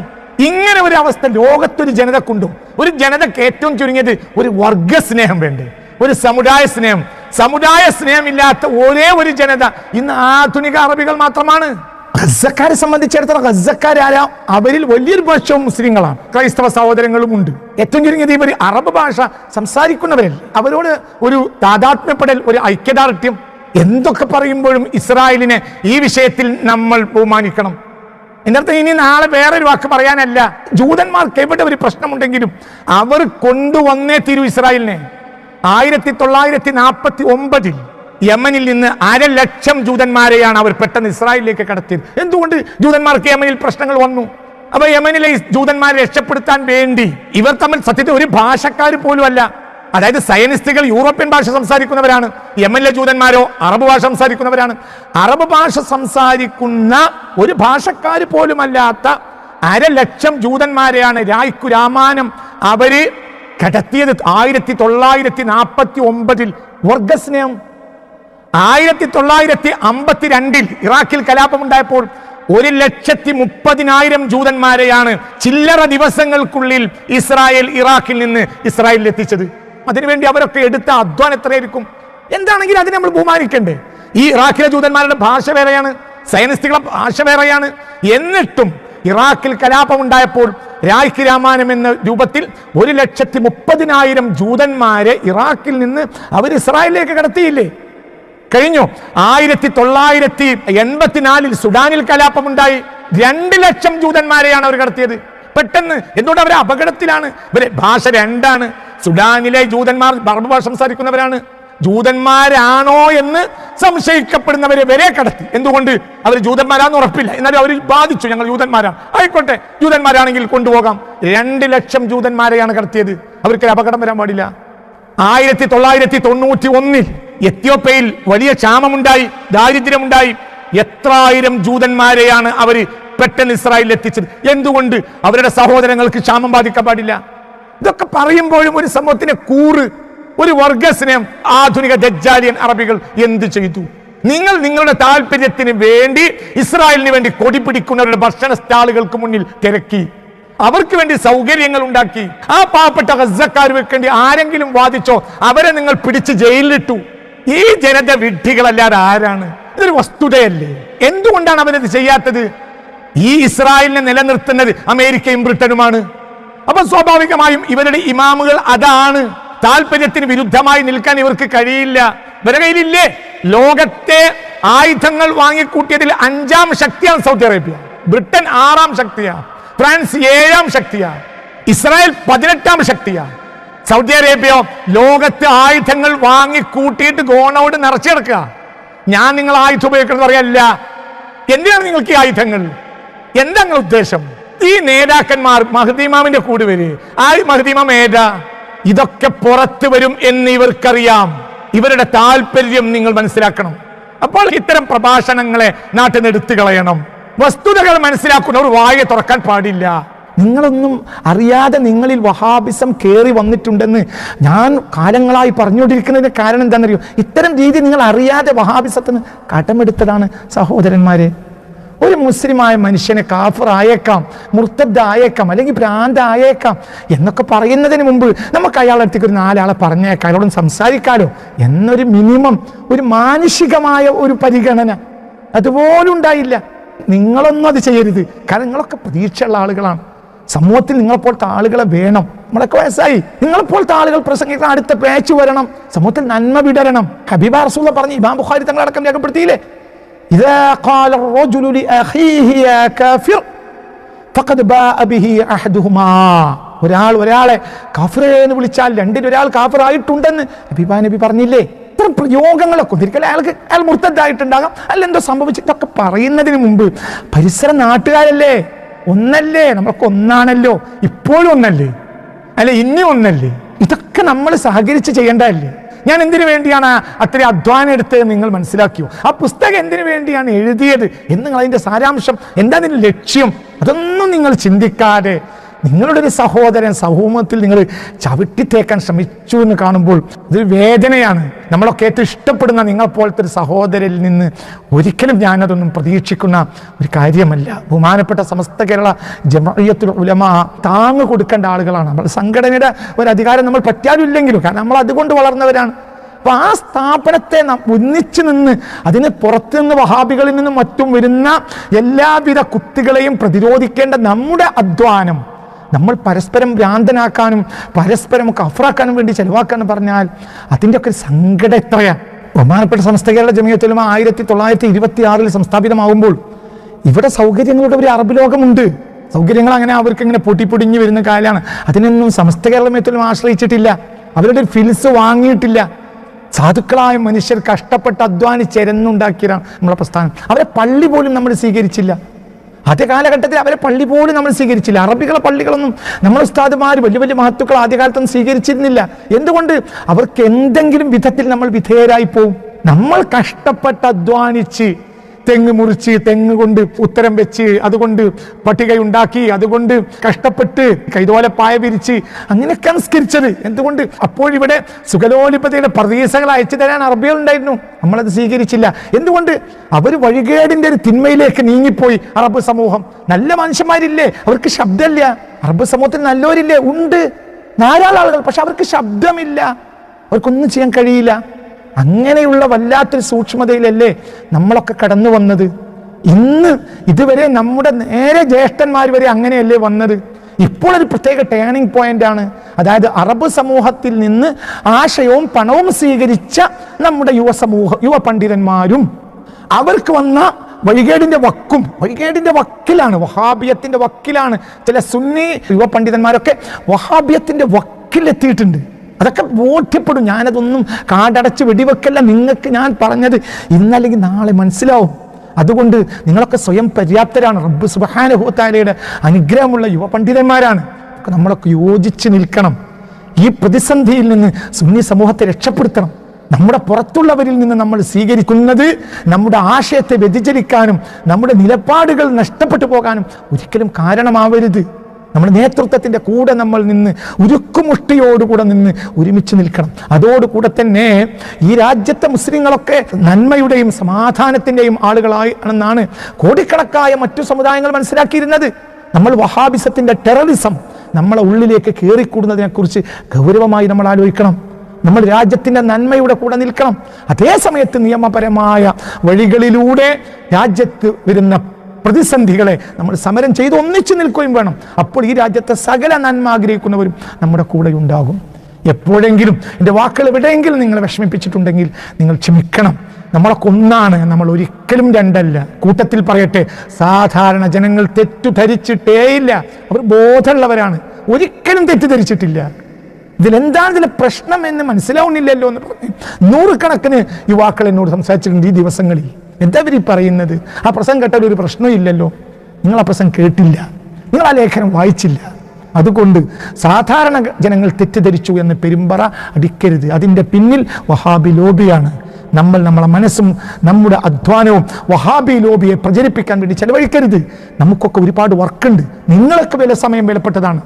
ഇങ്ങനെ ഒരു അവസ്ഥ ലോകത്തൊരു ജനതക്കുണ്ടോ? ഒരു ജനതക്ക് ഏറ്റവും ചുരുങ്ങിയത് ഒരു വർഗസ്നേഹം വേണ്ടേ? ഒരു സമുദായ സ്നേഹം. സമുദായ സ്നേഹമില്ലാത്ത ഒരേ ഒരു ജനത ഇന്ന് ആധുനിക അറബികൾ മാത്രമാണ്. ഗസക്കാരെ സംബന്ധിച്ചിടത്തോളം ഗസക്കാരായ അവരിൽ വലിയൊരു പക്ഷവും മുസ്ലിങ്ങളാണ്, ക്രൈസ്തവ സഹോദരങ്ങളും ഉണ്ട്. ഏറ്റവും ചുരുങ്ങിയത് ഇവർ അറബ് ഭാഷ സംസാരിക്കുന്നവരല്ല. അവരോട് ഒരു താതാത്മ്യപ്പെടൽ, ഒരു ഐക്യദാർഢ്യം. എന്തൊക്കെ പറയുമ്പോഴും ഇസ്രായേലിനെ ഈ വിഷയത്തിൽ നമ്മൾ ബഹുമാനിക്കണം. എന്നർത്ഥം ഇനി നാളെ വേറൊരു വാക്ക് പറയാനല്ല. ജൂതന്മാർക്ക് എവിടെ ഒരു പ്രശ്നമുണ്ടെങ്കിലും അവർ കൊണ്ടുവന്നേ തീരൂ ഇസ്രായേലിനെ. 1949 യമനിൽ നിന്ന് 1.5 ലക്ഷം ജൂതന്മാരെയാണ് അവർ പെട്ടെന്ന് ഇസ്രായേലിലേക്ക് കടത്തിയത്. എന്തുകൊണ്ട്? ജൂതന്മാർക്ക് യമനിൽ പ്രശ്നങ്ങൾ വന്നു. അപ്പൊ യമനിലെ ജൂതന്മാരെ രക്ഷപ്പെടുത്താൻ വേണ്ടി ഇവർ തമ്മിൽ സത്യത്തിൽ ഒരു ഭാഷക്കാർ പോലും അല്ല. അതായത് സയനിസ്റ്റുകൾ യൂറോപ്യൻ ഭാഷ സംസാരിക്കുന്നവരാണ്, യമനിലെ ജൂതന്മാരോ അറബ് ഭാഷ സംസാരിക്കുന്നവരാണ്. അറബ് ഭാഷ സംസാരിക്കുന്ന ഒരു ഭാഷക്കാർ പോലും അല്ലാത്ത 1.5 ലക്ഷം ജൂതന്മാരെയാണ് രായ്ക്കു രാമാനം അവര് കടത്തിയത്. 1949 വർഗസ്നേഹം. 1952 ഇറാഖിൽ കലാപമുണ്ടായപ്പോൾ 1,30,000 ജൂതന്മാരെയാണ് ചില്ലറ ദിവസങ്ങൾക്കുള്ളിൽ ഇസ്രായേൽ ഇറാഖിൽ നിന്ന് ഇസ്രായേലിൽ എത്തിച്ചത്. അതിനുവേണ്ടി അവരൊക്കെ എടുത്ത അധ്വാനം എത്രയായിരിക്കും? എന്താണെങ്കിലും അതിനെ നമ്മൾ ബഹുമാനിക്കണ്ടേ? ഈ ഇറാഖിലെ ജൂതന്മാരുടെ ഭാഷ വേറെയാണ്, സയനിസ്റ്റുകളെ ഭാഷ വേറെയാണ്. എന്നിട്ടും ഇറാഖിൽ കലാപമുണ്ടായപ്പോൾ രാഖി രാമായണം എന്ന രൂപത്തിൽ 1,30,000 ജൂതന്മാരെ ഇറാഖിൽ നിന്ന് അവർ ഇസ്രായേലിലേക്ക് കടത്തിയില്ലേ? കഴിഞ്ഞു. 1984 സുഡാനിൽ കലാപമുണ്ടായി. 2 ലക്ഷം ജൂതന്മാരെയാണ് അവർ കടത്തിയത് പെട്ടെന്ന്. എന്തുകൊണ്ട്? അവരെ അപകടത്തിലാണ്. ഇവരെ ഭാഷ രണ്ടാണ്. സുഡാനിലെ ജൂതന്മാർ ബർബർ ഭാഷ സംസാരിക്കുന്നവരാണ്. ജൂതന്മാരാണോ എന്ന് സംശയിക്കപ്പെടുന്നവരെ വരെ കടത്തി. എന്തുകൊണ്ട്? അവർ ജൂതന്മാരാണെന്ന് ഉറപ്പില്ല, എന്നാലും അവർ ബാധിച്ചു ഞങ്ങൾ ജൂതന്മാരാണ്. ആയിക്കോട്ടെ, ജൂതന്മാരാണെങ്കിൽ കൊണ്ടുപോകാം. 2 ലക്ഷം ജൂതന്മാരെയാണ് കടത്തിയത്. അവർക്ക് അപകടം വരാൻ പാടില്ല. 1991 എത്യോപ്യയിൽ വലിയ ക്ഷാമമുണ്ടായി, ദാരിദ്ര്യമുണ്ടായി. എത്രായിരം ജൂതന്മാരെയാണ് അവർ പെട്ടെന്ന് ഇസ്രായേലിൽ എത്തിച്ചത്. എന്തുകൊണ്ട്? അവരുടെ സഹോദരങ്ങൾക്ക് ക്ഷാമം ബാധിക്കാൻ പാടില്ല. ഇതൊക്കെ പറയുമ്പോഴും ഒരു സമൂഹത്തിന് കൂറ്, ഒരു വർഗസ്നേഹം ആധുനിക ദജ്ജാലിയൻ അറബികൾ എന്ത് ചെയ്തു? നിങ്ങൾ നിങ്ങളുടെ താല്പര്യത്തിന് വേണ്ടി ഇസ്രായേലിന് വേണ്ടി കൊടി പിടിക്കുന്നവരുടെ ഭക്ഷണ സ്റ്റാളുകൾക്ക് മുന്നിൽ തിരക്കി, അവർക്ക് വേണ്ടി സൗകര്യങ്ങൾ ഉണ്ടാക്കി. ആ പാവപ്പെട്ട ഗസ്സക്കാർക്ക് വേണ്ടി ആരെങ്കിലും വാദിച്ചോ? അവരെ നിങ്ങൾ പിടിച്ച് ജയിലിലിട്ടു. ഈ ജനത വിഡ്ഢികളല്ലാതെ ആരാണ്? ഇതൊരു വസ്തുതയല്ലേ? എന്തുകൊണ്ടാണ് അവരത് ചെയ്യാത്തത്? ഈ ഇസ്രായേലിനെ നിലനിർത്തുന്നത് അമേരിക്കയും ബ്രിട്ടനുമാണ്. അപ്പൊ സ്വാഭാവികമായും ഇവരുടെ ഇമാമുകൾ അതാണ്. താല്പര്യത്തിന് വിരുദ്ധമായി നിൽക്കാൻ ഇവർക്ക് കഴിയില്ല. ഇവരുടെ കയ്യിലില്ലേ? ലോകത്തെ ആയുധങ്ങൾ വാങ്ങിക്കൂട്ടിയതിൽ 5ാം ശക്തിയാണ് സൗദി അറേബ്യ. ബ്രിട്ടൻ 6ാം ശക്തിയാണ്. ഫ്രാൻസ് 7ാം ശക്തിയാണ്. ഇസ്രായേൽ 18ാം ശക്തിയാണ്. സൗദി അറേബ്യ ലോകത്ത് ആയുധങ്ങൾ വാങ്ങിക്കൂട്ടിയിട്ട് ഗോണോട് നിറച്ചെടുക്കുക. ഞാൻ നിങ്ങൾ ആയുധം ഉപയോഗിക്കുന്നത് പറയല്ല. എന്തിനാണ് നിങ്ങൾക്ക് ഈ ആയുധങ്ങൾ? എന്താ നിങ്ങൾ ഉദ്ദേശം? ഈ നേതാക്കന്മാർ മഹ്ദിമാമിന്റെ കൂടെ വരെ ആ മഹ്ദിമാം ഏതാ? ഇതൊക്കെ പുറത്തു വരും എന്ന് ഇവർക്കറിയാം. ഇവരുടെ താല്പര്യം നിങ്ങൾ മനസ്സിലാക്കണം. അപ്പോൾ ഇത്തരം പ്രഭാഷണങ്ങളെ നാട്ടിൽ നിന്ന് എടുത്തു കളയണം. വസ്തുതകൾ മനസ്സിലാക്കുന്നവർ വായ തുറക്കാൻ പാടില്ല. നിങ്ങളൊന്നും അറിയാതെ നിങ്ങളിൽ വഹാബിസം കയറി വന്നിട്ടുണ്ടെന്ന് ഞാൻ കാലങ്ങളായി പറഞ്ഞുകൊണ്ടിരിക്കുന്നതിന്റെ കാരണം എന്താണെന്നറിയോ? ഇത്തരം രീതി നിങ്ങൾ അറിയാതെ വഹാബിസത്തിന് കടമെടുത്തതാണ് സഹോദരന്മാരെ. ഒരു മുസ്ലിമായ മനുഷ്യനെ കാഫർ ആയേക്കാം, മുർത്തദ് ആയേക്കാം, അല്ലെങ്കിൽ ഭ്രാന്ത് ആയേക്കാം എന്നൊക്കെ പറയുന്നതിന് മുമ്പ് നമുക്ക് അയാളുടെ അടുത്തേക്ക് ഒരു 4 ആളെ പറഞ്ഞേക്കാം, അയാളോടും സംസാരിക്കാലോ എന്നൊരു മിനിമം, ഒരു മാനുഷികമായ ഒരു പരിഗണന അതുപോലും ഉണ്ടായില്ല. നിങ്ങളൊന്നും അത് ചെയ്യരുത്. കാരണം നിങ്ങളൊക്കെ പ്രതീക്ഷയുള്ള ആളുകളാണ്. സമൂഹത്തിൽ നിങ്ങളെപ്പോലത്തെ ആളുകളെ വേണം. നമ്മളൊക്കെ വയസ്സായി. നിങ്ങളെപ്പോലത്തെ ആളുകൾ പ്രസംഗിക്കാൻ അടുത്ത പേച്ച് വരണം. സമൂഹത്തിൽ നന്മ വിടരണം. ഹബീബ റസൂൽ പറഞ്ഞു, ഇമാം ബുഖാരി തങ്ങളടക്കം രേഖപ്പെടുത്തിയില്ലേ, إذا قال الرجل لأخيه يا كافر فقد باء به أحدهما. ഒരാളെ കാഫിർ എന്ന് വിളിച്ചാൽ രണ്ടിൽ ഒരാൾ കാഫിർ ആയിട്ടുണ്ടെന്ന് ഹബീബാ നബി പറഞ്ഞില്ലേ? ഇത്തരം പ്രയോഗങ്ങളൊക്കെ ഒന്നിരിക്കലും അയാൾ മുർത്തദ്ദായിട്ടുണ്ടാകാം, അല്ലെന്തോ സംഭവിച്ചിട്ടൊക്കെ പറയുന്നതിന് മുമ്പ് പരിസര നാട്ടുകാരല്ലേ, ഒന്നല്ലേ, നമ്മളൊക്കെ ഒന്നാണല്ലോ, ഇപ്പോഴും ഒന്നല്ലേ, അല്ലെ ഇനി ഒന്നല്ലേ? ഇതൊക്കെ നമ്മൾ സഹകരിച്ച് ചെയ്യേണ്ടതല്ലേ? ഞാൻ എന്തിനു വേണ്ടിയാണ് അത്രയും അധ്വാനം എടുത്തത് നിങ്ങൾ മനസ്സിലാക്കിയോ? ആ പുസ്തകം എന്തിനു വേണ്ടിയാണ് എഴുതിയത് എന്ന് നിങ്ങൾ അതിന്റെ സാരാംശം എന്താ, അതിന്റെ ലക്ഷ്യം, അതൊന്നും നിങ്ങൾ ചിന്തിക്കാതെ നിങ്ങളുടെ ഒരു സഹോദരൻ സമൂഹത്തിൽ നിങ്ങൾ ചവിട്ടിത്തേക്കാൻ ശ്രമിച്ചു എന്ന് കാണുമ്പോൾ ഇതൊരു വേദനയാണ്. നമ്മളൊക്കെ ഏറ്റവും ഇഷ്ടപ്പെടുന്ന നിങ്ങൾ പോലത്തെ ഒരു സഹോദരനിൽ നിന്ന് ഒരിക്കലും ഞാനതൊന്നും പ്രതീക്ഷിക്കുന്ന ഒരു കാര്യമല്ല. ബഹുമാനപ്പെട്ട സമസ്ത കേരള ജമഇയ്യത്തുൽ ഉലമാ താങ്ങ് കൊടുക്കേണ്ട ആളുകളാണ്. നമ്മൾ സംഘടനയുടെ ഒരു അധികാരം നമ്മൾ പറ്റാറില്ലെങ്കിലും, കാരണം നമ്മൾ അതുകൊണ്ട് വളർന്നവരാണ്. അപ്പൊ ആ സ്ഥാപനത്തെ നാം ഒന്നിച്ചു നിന്ന് അതിന് പുറത്തുനിന്ന് വഹാബികളിൽ നിന്നും മറ്റും വരുന്ന എല്ലാവിധ കുത്തികളെയും പ്രതിരോധിക്കേണ്ട നമ്മുടെ അധ്വാനം നമ്മൾ പരസ്പരം ഭ്രാന്തനാക്കാനും പരസ്പരം കഫറാക്കാനും വേണ്ടി ചെലവാക്കാനും പറഞ്ഞാൽ അതിൻ്റെ ഒക്കെ ഒരു സങ്കടം എത്രയാണ്. ബഹുമാനപ്പെട്ട സമസ്ത കേരള ജമഇയ്യത്തുൽ ഉലമാ 1926 സംസ്ഥാപിതമാകുമ്പോൾ ഇവിടെ സൗകര്യങ്ങളുടെ ഒരു അറബ് ലോകമുണ്ട്. സൗകര്യങ്ങൾ അങ്ങനെ അവർക്ക് ഇങ്ങനെ പൊട്ടിപ്പൊടിഞ്ഞു വരുന്ന കാലമാണ്. അതിനൊന്നും സമസ്ത കേരള ജമഇയ്യത്തുൽ ഉലമാ ആശ്രയിച്ചിട്ടില്ല. അവരുടെ ഒരു ഫിൽസ് വാങ്ങിയിട്ടില്ല. സാധുക്കളായ മനുഷ്യർ കഷ്ടപ്പെട്ട് അധ്വാനിച്ചെരന്നുണ്ടാക്കിയതാണ് നമ്മളെ പ്രസ്ഥാനം. അവരെ പള്ളി പോലും നമ്മൾ സ്വീകരിച്ചില്ല. ആദ്യ കാലഘട്ടത്തിൽ അവരെ പള്ളി പോലും നമ്മൾ സ്വീകരിച്ചില്ല. അറബികളെ പള്ളികളൊന്നും നമ്മൾ ഉസ്താദുമാർ വലിയ വലിയ മഹത്തുക്കൾ ആദ്യകാലത്തൊന്നും സ്വീകരിച്ചിരുന്നില്ല. എന്തുകൊണ്ട്? അവർക്ക് എന്തെങ്കിലും വിധത്തിൽ നമ്മൾ വിധേയരായി പോവും. നമ്മൾ കഷ്ടപ്പെട്ട് അധ്വാനിച്ച് തെങ്ങ് മുറിച്ച്, തെങ്ങ് കൊണ്ട് ഉത്തരം വെച്ച്, അതുകൊണ്ട് പട്ടികയുണ്ടാക്കി, അതുകൊണ്ട് കഷ്ടപ്പെട്ട് കൈതോലപ്പായ വിരിച്ച് അങ്ങനെയൊക്കെ സംസ്കരിച്ചത്. എന്തുകൊണ്ട്? അപ്പോഴിവിടെ സുഖലോലിപതയുടെ പ്രതീക്ഷകൾ അയച്ചു തരാൻ അറബികൾ ഉണ്ടായിരുന്നു. നമ്മളത് സ്വീകരിച്ചില്ല. എന്തുകൊണ്ട്? അവർ വഴികേടിന്റെ ഒരു തിന്മയിലേക്ക് നീങ്ങിപ്പോയി. അറബ് സമൂഹം നല്ല മനുഷ്യന്മാരില്ലേ, അവർക്ക് ശബ്ദമില്ല. അറബ് സമൂഹത്തിൽ നല്ലവരില്ലേ? ഉണ്ട്, ധാരാളം ആളുകൾ, പക്ഷെ അവർക്ക് ശബ്ദമില്ല, അവർക്കൊന്നും ചെയ്യാൻ കഴിയില്ല. അങ്ങനെയുള്ള വല്ലാത്തൊരു സൂക്ഷ്മതയിലല്ലേ നമ്മളൊക്കെ കടന്നു വന്നത്. ഇന്ന് ഇതുവരെ നമ്മുടെ നേരെ ജ്യേഷ്ഠന്മാർ വരെ അങ്ങനെയല്ലേ വന്നത്? ഇപ്പോൾ ഒരു പ്രത്യേക ടേണിംഗ് പോയിന്റ് ആണ്. അതായത് അറബ് സമൂഹത്തിൽ നിന്ന് ആശയവും പണവും സ്വീകരിച്ച നമ്മുടെ യുവ പണ്ഡിതന്മാരും അവർക്ക് വന്ന വഴികേടിന്റെ വക്കിലാണ്, വഹാബിയത്തിന്റെ വക്കിലാണ്. ചില സുന്നി യുവ പണ്ഡിതന്മാരൊക്കെ വഹാബിയത്തിന്റെ വക്കിലെത്തിയിട്ടുണ്ട്. അതൊക്കെ ബോധ്യപ്പെടും. ഞാനതൊന്നും കാടടച്ച് വെടിവെക്കല്ല, നിങ്ങൾക്ക് ഞാൻ പറഞ്ഞത് ഇന്നല്ലെങ്കിൽ നാളെ മനസ്സിലാവും. അതുകൊണ്ട് നിങ്ങളൊക്കെ സ്വയം പര്യാപ്തരാണ്. റബ്ബ് സുബ്ഹാനഹു വ തആലയുടെ അനുഗ്രഹമുള്ള യുവ പണ്ഡിതന്മാരാണ്. നമ്മളൊക്കെ യോജിച്ച് നിൽക്കണം. ഈ പ്രതിസന്ധിയിൽ നിന്ന് സുന്നി സമൂഹത്തെ രക്ഷപ്പെടുത്തണം. നമ്മുടെ പുറത്തുള്ളവരിൽ നിന്ന് നമ്മൾ സ്വീകരിക്കുന്നത് നമ്മുടെ ആശയത്തെ വ്യതിചലിക്കാനും നമ്മുടെ നിലപാടുകൾ നഷ്ടപ്പെട്ടു പോകാനും ഒരിക്കലും കാരണമാവരുത്. നമ്മുടെ നേതൃത്വത്തിന്റെ കൂടെ നമ്മൾ നിന്ന് ഉരുക്കുമുഷ്ടിയോടുകൂടെ നിന്ന് ഒരുമിച്ച് നിൽക്കണം. അതോടുകൂടെ തന്നെ ഈ രാജ്യത്തെ മുസ്ലിങ്ങളൊക്കെ നന്മയുടെയും സമാധാനത്തിന്റെയും ആളുകളാണെന്നാണ് കോടിക്കണക്കായ മറ്റു സമുദായങ്ങൾ മനസ്സിലാക്കിയിരുന്നത്. നമ്മൾ വഹാബിസത്തിന്റെ ടെററിസം നമ്മളെ ഉള്ളിലേക്ക് കയറിക്കൂടുന്നതിനെ കുറിച്ച് ഗൗരവമായി നമ്മൾ ആലോചിക്കണം. നമ്മൾ രാജ്യത്തിന്റെ നന്മയുടെ കൂടെ നിൽക്കണം. അതേ സമയത്ത് നിയമപരമായ വഴികളിലൂടെ രാജ്യത്ത് വരുന്ന പ്രതിസന്ധികളെ നമ്മൾ സമരം ചെയ്ത് ഒന്നിച്ചു നിൽക്കുകയും വേണം. അപ്പോൾ ഈ രാജ്യത്തെ സകല നന്മ ആഗ്രഹിക്കുന്നവരും നമ്മുടെ കൂടെ ഉണ്ടാകും. എപ്പോഴെങ്കിലും എൻ്റെ വാക്കുകൾ എവിടെയെങ്കിലും നിങ്ങളെ വിഷമിപ്പിച്ചിട്ടുണ്ടെങ്കിൽ നിങ്ങൾ ക്ഷമിക്കണം. നമ്മളൊക്കെ ഒന്നാണ്, നമ്മൾ ഒരിക്കലും രണ്ടല്ല. കൂട്ടത്തിൽ പറയട്ടെ, സാധാരണ ജനങ്ങൾ തെറ്റുധരിച്ചിട്ടേയില്ല. അവർ ബോധമുള്ളവരാണ്, ഒരിക്കലും തെറ്റിദ്ധരിച്ചിട്ടില്ല. ഇതിലെന്താണ് ഇതിലെ പ്രശ്നം എന്ന് മനസ്സിലാവുന്നില്ലല്ലോ എന്ന് പറഞ്ഞ് നൂറുകണക്കിന് യുവാക്കൾ എന്നോട് സംസാരിച്ചിട്ടുണ്ട് ഈ ദിവസങ്ങളിൽ. എന്താ ഇവർ പറയുന്നത്? ആ പ്രസംഗം കേട്ടാൽ ഒരു പ്രശ്നവും ഇല്ലല്ലോ. നിങ്ങൾ ആ പ്രസംഗം കേട്ടില്ല, നിങ്ങൾ ആ ലേഖനം വായിച്ചില്ല. അതുകൊണ്ട് സാധാരണ ജനങ്ങൾ തെറ്റിദ്ധരിച്ചു എന്ന് പെരുമ്പറ അടിക്കരുത്. അതിൻ്റെ പിന്നിൽ വഹാബി ലോബിയാണ്. നമ്മളെ മനസ്സും നമ്മുടെ അധ്വാനവും വഹാബി ലോബിയെ പ്രചരിപ്പിക്കാൻ വേണ്ടി ചെലവഴിക്കരുത്. നമുക്കൊക്കെ ഒരുപാട് വർക്കുണ്ട്. നിങ്ങളൊക്കെ വിലപ്പെട്ടതാണ്.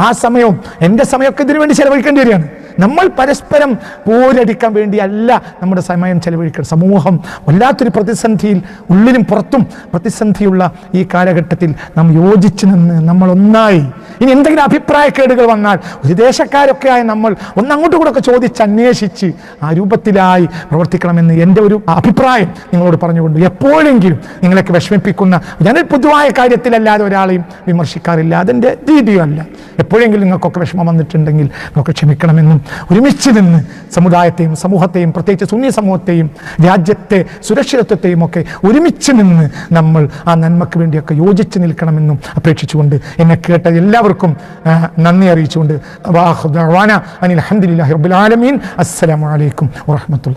ആ സമയവും എൻ്റെ സമയമൊക്കെ ഇതിനു വേണ്ടി ചെലവഴിക്കേണ്ടി വരികയാണ്. നമ്മൾ പരസ്പരം പോരടിക്കാൻ വേണ്ടിയല്ല നമ്മുടെ സമയം ചെലവഴിക്കണം. സമൂഹം വല്ലാത്തൊരു പ്രതിസന്ധിയിൽ, ഉള്ളിലും പുറത്തും പ്രതിസന്ധിയുള്ള ഈ കാലഘട്ടത്തിൽ നാം യോജിച്ച് നിന്ന് നമ്മൾ ഒന്നായി, ഇനി എന്തെങ്കിലും അഭിപ്രായക്കേടുകൾ വന്നാൽ ഒരു ദേശക്കാരൊക്കെ ആയ നമ്മൾ ഒന്നങ്ങോട്ടും കൂടെ ഒക്കെ ചോദിച്ച് അന്വേഷിച്ച് ആ രൂപത്തിലായി പ്രവർത്തിക്കണമെന്ന് എൻ്റെ ഒരു അഭിപ്രായം നിങ്ങളോട് പറഞ്ഞുകൊണ്ട്, എപ്പോഴെങ്കിലും നിങ്ങളൊക്കെ വിഷമിപ്പിക്കുന്ന, ഞാനൊരു പൊതുവായ കാര്യത്തിലല്ലാതെ ഒരാളെയും വിമർശിക്കാറില്ല, അതെൻ്റെ രീതിയും അല്ല. എപ്പോഴെങ്കിലും നിങ്ങൾക്കൊക്കെ വിഷമം വന്നിട്ടുണ്ടെങ്കിൽ നിങ്ങൾക്ക് ക്ഷമിക്കണമെന്നും ഒരുമിച്ച് നിന്ന് സമുദായത്തെയും സമൂഹത്തെയും പ്രത്യേകിച്ച് സുന്നി സമൂഹത്തെയും രാജ്യത്തെ സുരക്ഷിതത്വത്തെയും ഒക്കെ ഒരുമിച്ച് നിന്ന് നമ്മൾ ആ നന്മയ്ക്ക് വേണ്ടിയൊക്കെ യോജിച്ച് നിൽക്കണമെന്നും അപേക്ഷിച്ചുകൊണ്ട് എന്നെ കേട്ട എല്ലാവർക്കും നന്ദി അറിയിച്ചുകൊണ്ട് അനിൽ അൽഹംദുലില്ലാഹി റബ്ബിൽ ആലമീൻ. അസ്സലാമു അലൈക്കും വറഹ്മത്തുള്ളാഹി.